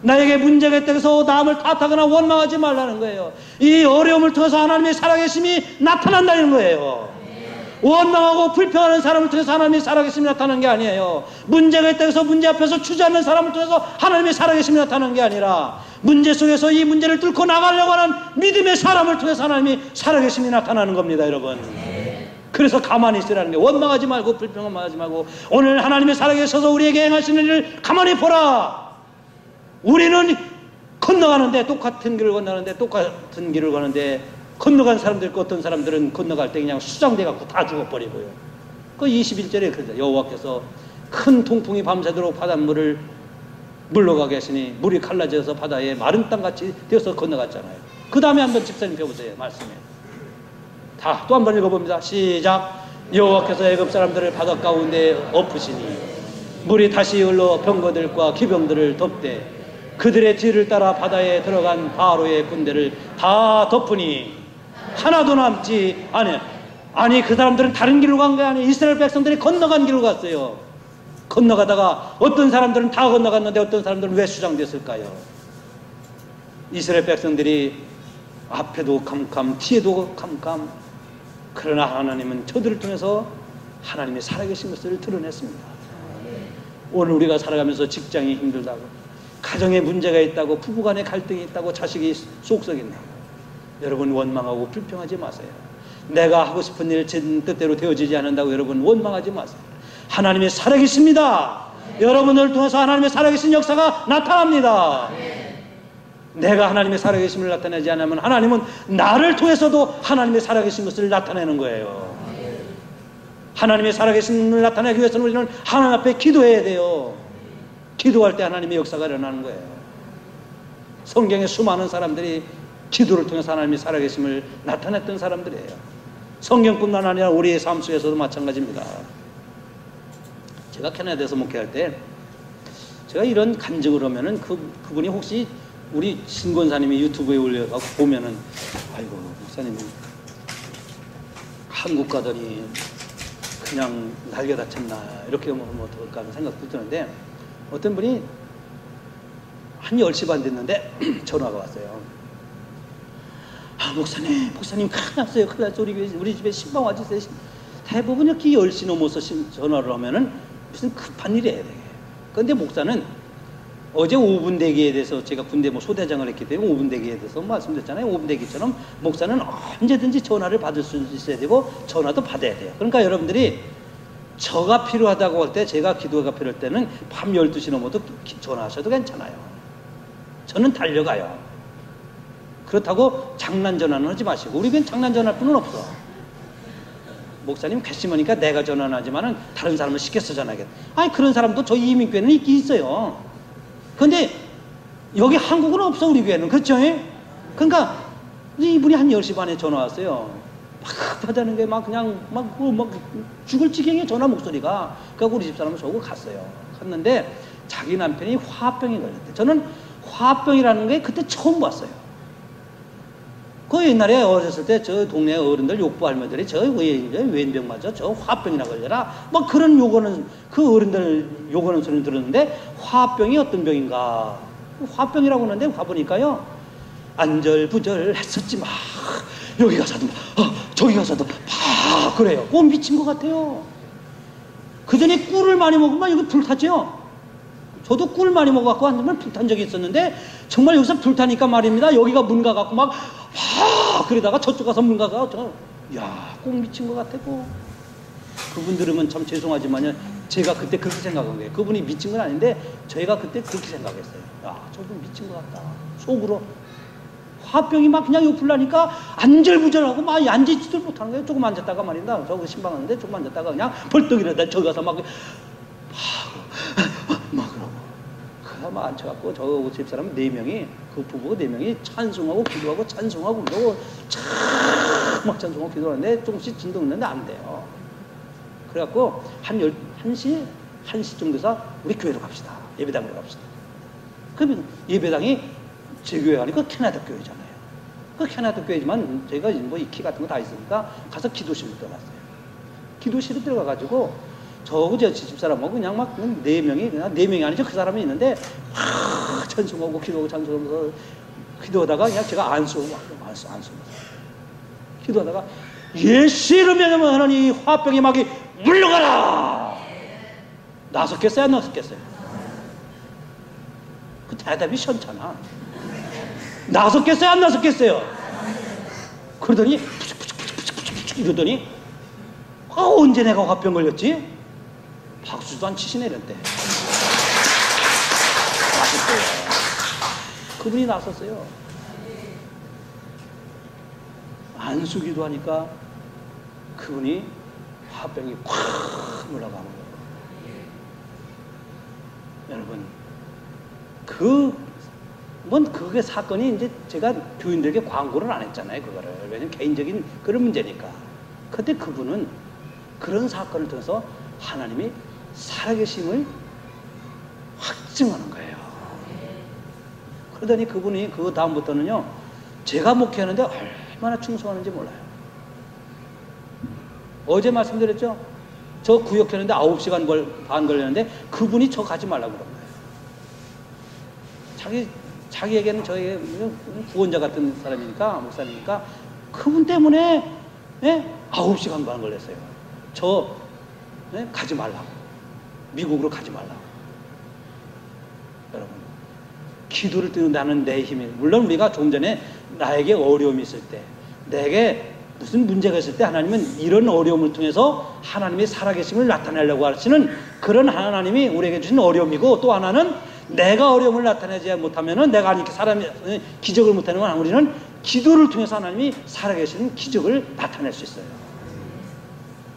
나에게 문제가 있다고 해서 남을 탓하거나 원망하지 말라는 거예요. 이 어려움을 통해서 하나님의 살아계심이 나타난다는 거예요. 원망하고 불평하는 사람을 통해서 하나님의 살아계심이 나타나는 게 아니에요. 문제가 있다고 해서 문제 앞에서 주저앉는 사람을 통해서 하나님의 살아계심이 나타나는 게 아니라, 문제 속에서 이 문제를 뚫고 나가려고 하는 믿음의 사람을 통해서 하나님이 살아계심이 나타나는 겁니다, 여러분. 그래서 가만히 있으라는 게, 원망하지 말고 불평하지 말고 오늘 하나님의 살아계셔서 우리에게 행하시는 일을 가만히 보라. 우리는 건너가는데, 똑같은 길을 건너가는데, 똑같은 길을 가는데, 건너간 사람들 있고 어떤 사람들은 건너갈 때 그냥 수장돼 갖고 다 죽어버리고요. 그 21절에 그러죠. 여호와께서 큰 통풍이 밤새도록 바닷물을 물러가게 하시니 물이 갈라져서 바다에 마른 땅같이 되어서 건너갔잖아요. 그 다음에 한번 집사님 펴보세요. 말씀에 다 또 한번 읽어봅니다. 시작. 여호와께서 애굽 사람들을 바다 가운데 엎으시니 물이 다시 흘러 병거들과 기병들을 덮되 그들의 뒤를 따라 바다에 들어간 바로의 군대를 다 덮으니 하나도 남지 않아요. 아니, 그 사람들은 다른 길로 간 게 아니에요. 이스라엘 백성들이 건너간 길로 갔어요. 건너가다가 어떤 사람들은 다 건너갔는데 어떤 사람들은 왜 수장됐을까요? 이스라엘 백성들이 앞에도 캄캄 뒤에도 캄캄, 그러나 하나님은 저들을 통해서 하나님의 살아계신 것을 드러냈습니다. 오늘 우리가 살아가면서 직장이 힘들다고, 가정에 문제가 있다고, 부부간에 갈등이 있다고, 자식이 속썩인다고, 여러분 원망하고 불평하지 마세요. 내가 하고 싶은 일 제 뜻대로 되어지지 않는다고 여러분 원망하지 마세요. 하나님의 살아계십니다. 여러분을 통해서 하나님의 살아계신 역사가 나타납니다. 내가 하나님의 살아계심을 나타내지 않으면 하나님은 나를 통해서도 하나님의 살아계신 것을 나타내는 거예요. 하나님의 살아계심을 나타내기 위해서는 우리는 하나님 앞에 기도해야 돼요. 기도할 때 하나님의 역사가 일어나는 거예요. 성경에 수많은 사람들이 기도를 통해서 하나님의 살아계심을 나타냈던 사람들이에요. 성경뿐만 아니라 우리의 삶 속에서도 마찬가지입니다. 제가 캐나다에서 목회할 때 제가 이런 간증을 하면은 그분이 혹시 우리 신권사님이 유튜브에 올려서 보면은, 아이고 목사님 한국 가더니 그냥 날개 다쳤나 이렇게 하면 어떨까 하는 생각도 드는데, 어떤 분이 한 10시 반 됐는데 전화가 왔어요. 아, 목사님 큰일 났어요. 우리 집에 신방 와주세요. 대부분 이렇게 10시 넘어서 전화를 하면은 무슨 급한 일이에요. 그런데 목사는 어제 5분 대기에 대해서, 제가 군대 소대장을 했기 때문에 5분 대기에 대해서 말씀드렸잖아요. 5분 대기처럼 목사는 언제든지 전화를 받을 수 있어야 되고 전화도 받아야 돼요. 그러니까 여러분들이 저가 필요하다고 할 때, 제가 기도가 필요할 때는 밤 12시 넘어도 전화하셔도 괜찮아요. 저는 달려가요. 그렇다고 장난 전화는 하지 마시고, 우리 교회는 장난 전화할 뿐은 없어. 목사님 괘씸하니까 내가 전화는 하지만은 다른 사람을 시켜서 전화하겠다. 아니, 그런 사람도 저희 이민교회는 있긴 있어요. 근데 여기 한국은 없어, 우리 교회는. 그렇죠? 그러니까 이분이 한 10시 반에 전화 왔어요. 막 받아는 게 그냥 죽을 지경에 전화 목소리가. 그러니까 우리 집사람은 저거 갔어요. 갔는데 자기 남편이 화병이 걸렸대. 저는 화병이라는 게 그때 처음 봤어요. 그 옛날에 어렸을 때 저 동네 어른들 욕부 할머니들이 저 웬병 맞아, 저 화병이나 걸려라, 막 그런 요거는, 그 어른들 요거는 소리를 들었는데, 화병이 어떤 병인가, 화병이라고 하는데 가보니까요, 안절부절 했었지, 막 여기 가서도 저기 가서도 막 그래요. 꼭 미친 것 같아요. 그 전에 꿀을 많이 먹으면 이거 불타죠. 저도 꿀 많이 먹어갖고 한번 불탄 적이 있었는데, 정말 여기서 불타니까 말입니다, 여기가 문 가갖고 그러다가 저쪽 가서 문 가가, 야, 꼭 미친 것 같고. 그분 들으면 참 죄송하지만요. 제가 그때 그렇게 생각한 거예요. 그분이 미친 건 아닌데 저희가 그때 그렇게 생각했어요. 야, 저분 미친 것 같다. 속으로. 화병이 막 그냥 옆을 나니까 안절부절하고 막 앉아있지도 못하는 거예요. 조금 앉았다가 말입니다. 저 신방 왔는데 조금 앉았다가 그냥 벌떡 일어나다 저기 가서 막 그러고. 그래서 막 앉혀갖고 저 집사람 4명이, 그 부부가 4명이 찬송하고 기도하고 찬송하고 그러고 막 찬송하고 기도하는데 조금씩 진동 있는데 안 돼요. 그래갖고 한 1시 정도에서 우리 교회로 갑시다. 예배당으로 갑시다. 그러면 예배당이 제 교회가 아니고 캐나다 교회잖아요. 그 캐나다 교회지만 저희가 뭐 이 키 같은 거 다 있으니까 가서 기도실로 들어갔어요. 기도실에 들어가가지고 저하고 저 집사람하고 그냥 막 4명이, 그냥 4명이 아니죠. 그 사람이 있는데 막 찬송하고 기도하고 찬송하면서 기도하다가 그냥 제가 안수 기도하다가 예수 이름에 하나님 화병의 막이 물러가라. 나섰겠어요? 안 나섰겠어요? 그 대답이 시원찮아. 나섰겠어요? 안 나섰겠어요? 그러더니 푸죽푸죽 이러더니 언제 내가 화병 걸렸지? 박수도 안 치시네 이랬대. 나섰어요. 그분이 나섰어요. 안수기도 하니까 그분이 화병이 콱 올라가는 거예요. 여러분, 그게 사건이 이제 제가 교인들에게 광고를 안 했잖아요, 그거를. 왜냐면 개인적인 그런 문제니까. 근데 그분은 그런 사건을 통해서 하나님이 살아계심을 확증하는 거예요. 그러더니 그분이 그 다음부터는요, 제가 목회하는데 얼마나 충성하는지 몰라요. 어제 말씀드렸죠? 저 구역하는데 9시간 반 걸렸는데 그분이 저 가지 말라고 그런 거예요. 자기에게는 저에게 구원자 같은 사람이니까, 목사님이니까 그분 때문에 9시간 반 걸렸어요. 가지 말라고. 미국으로 가지 말라고. 여러분, 기도를 뜨는다는 내 힘이, 물론 우리가 조금 전에 나에게 어려움이 있을 때, 내게 무슨 문제가 있을 때 하나님은 이런 어려움을 통해서 하나님의 살아계심을 나타내려고 하시는 그런 하나님이 우리에게 주신 어려움이고, 또 하나는 내가 어려움을 나타내지 못하면은 내가 이렇게 기적을 못하는 건 우리는 기도를 통해서 하나님이 살아계시는 기적을 나타낼 수 있어요.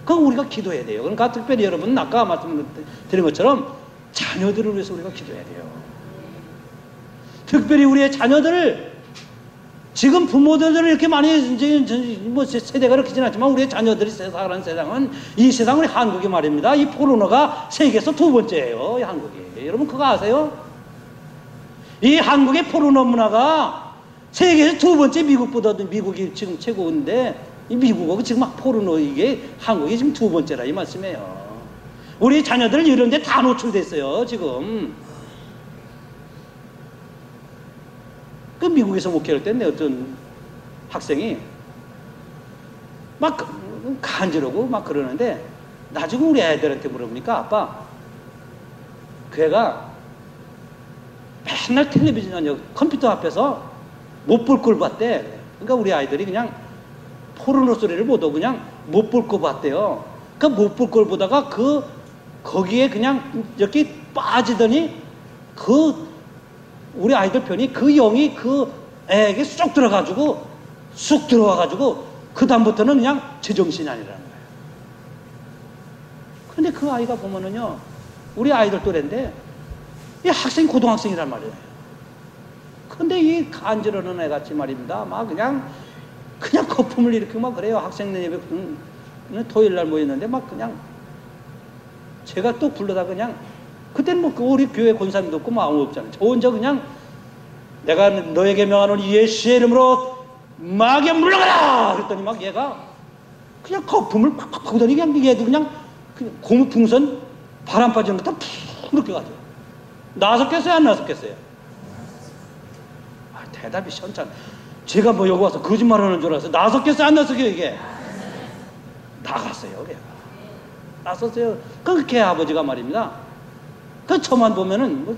그럼 우리가 기도해야 돼요. 그러니까 특별히 여러분 아까 말씀드린 것처럼 자녀들을 위해서 우리가 기도해야 돼요. 특별히 우리의 자녀들을, 지금 부모들은 이렇게 많이 이제 뭐 세대가 이렇게 지났지만 우리의 자녀들이 살아가는 세상은, 이 세상은 한국이 말입니다. 이 포르노가 세계에서 2번째예요. 이 한국이. 여러분 그거 아세요? 이 한국의 포르노 문화가 세계에서 2번째, 미국보다도 미국이 지금 최고인데, 이 미국하고 지금 막 포르노, 이게 한국이 지금 2번째라 이 말씀이에요. 우리 자녀들 이런 데 다 노출됐어요 지금. 그 미국에서 목회할 때는 어떤 학생이 막 간지러고 막 그러는데, 나중에 우리 애들한테 물어보니까, 아빠, 그 애가 맨날 텔레비전 아니요 컴퓨터 앞에서 못 볼 걸 봤대. 그러니까 우리 아이들이 그냥 포르노 소리를 못 듣고 그냥 못 볼 거 봤대요. 그러니까 못 볼 걸 보다가 거기에 그냥 이렇게 빠지더니 우리 아이들 편이 그 영이 그 애에게 쑥 들어와가지고 그 다음부터는 그냥 제정신이 아니라는 거예요. 그런데 그 아이가 보면은요, 우리 아이들 또래인데 이 학생이 고등학생이란 말이에요. 근데 이 간지러는 애같이 말입니다. 막 그냥 거품을 일으키고 막 그래요. 학생들 예배 토요일 날 모였는데 막 그냥 제가 또 불러다 그냥, 그때는 뭐 우리 교회 권사님도 없고 뭐 아무 없잖아요. 저 혼자 그냥 내가 너에게 명하노니 예수의 이름으로 마귀야 물러가라! 그랬더니 막 얘가 그냥 거품을 팍팍 하더니 그냥 얘도 그냥 고무풍선 바람 빠지는 것 같아 푹 이렇게 가죠. 나섰겠어요? 안 나섰겠어요? 대답이 시원찮아. 제가 뭐 여기 와서 거짓말하는 줄 알았어요. 나섰겠어요? 안 나섰겠어요? 이게 나갔어요. 걔가 나섰어요. 그렇게 아버지가 말입니다. 그 저만 보면은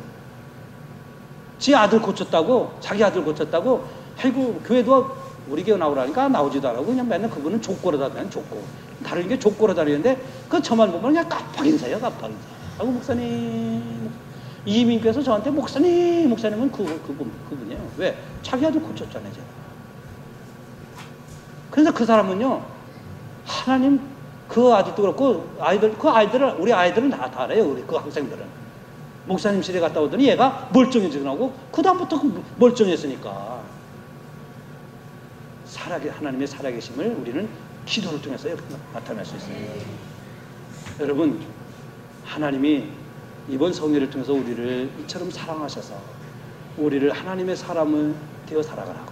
지 아들 고쳤다고, 자기 아들 고쳤다고, 아이고 교회도 우리 교회 나오라니까 나오지도 않고 그냥 맨날 그분은 족고로 다니는 족고. 다른 게 족고로 다니는데 그 저만 보면 그냥 깜빡 인사해요, 깜빡 인사. 하고 목사님, 이민교에서 저한테 목사님은 그분이에요. 왜? 자기 아들 고쳤잖아요, 제가. 그래서 그 사람은요, 하나님 그 아들도 그렇고 우리 아이들은 다 알아요. 우리 그 학생들은. 목사님실에 갔다 오더니 얘가 멀쩡해지고 그다음부터 멀쩡했으니까. 하나님의 살아계심을 우리는 기도를 통해서 나타낼 수 있어요. 여러분, 하나님이 이번 성회를 통해서 우리를 이처럼 사랑하셔서 우리를 하나님의 사람을 되어 살아가라고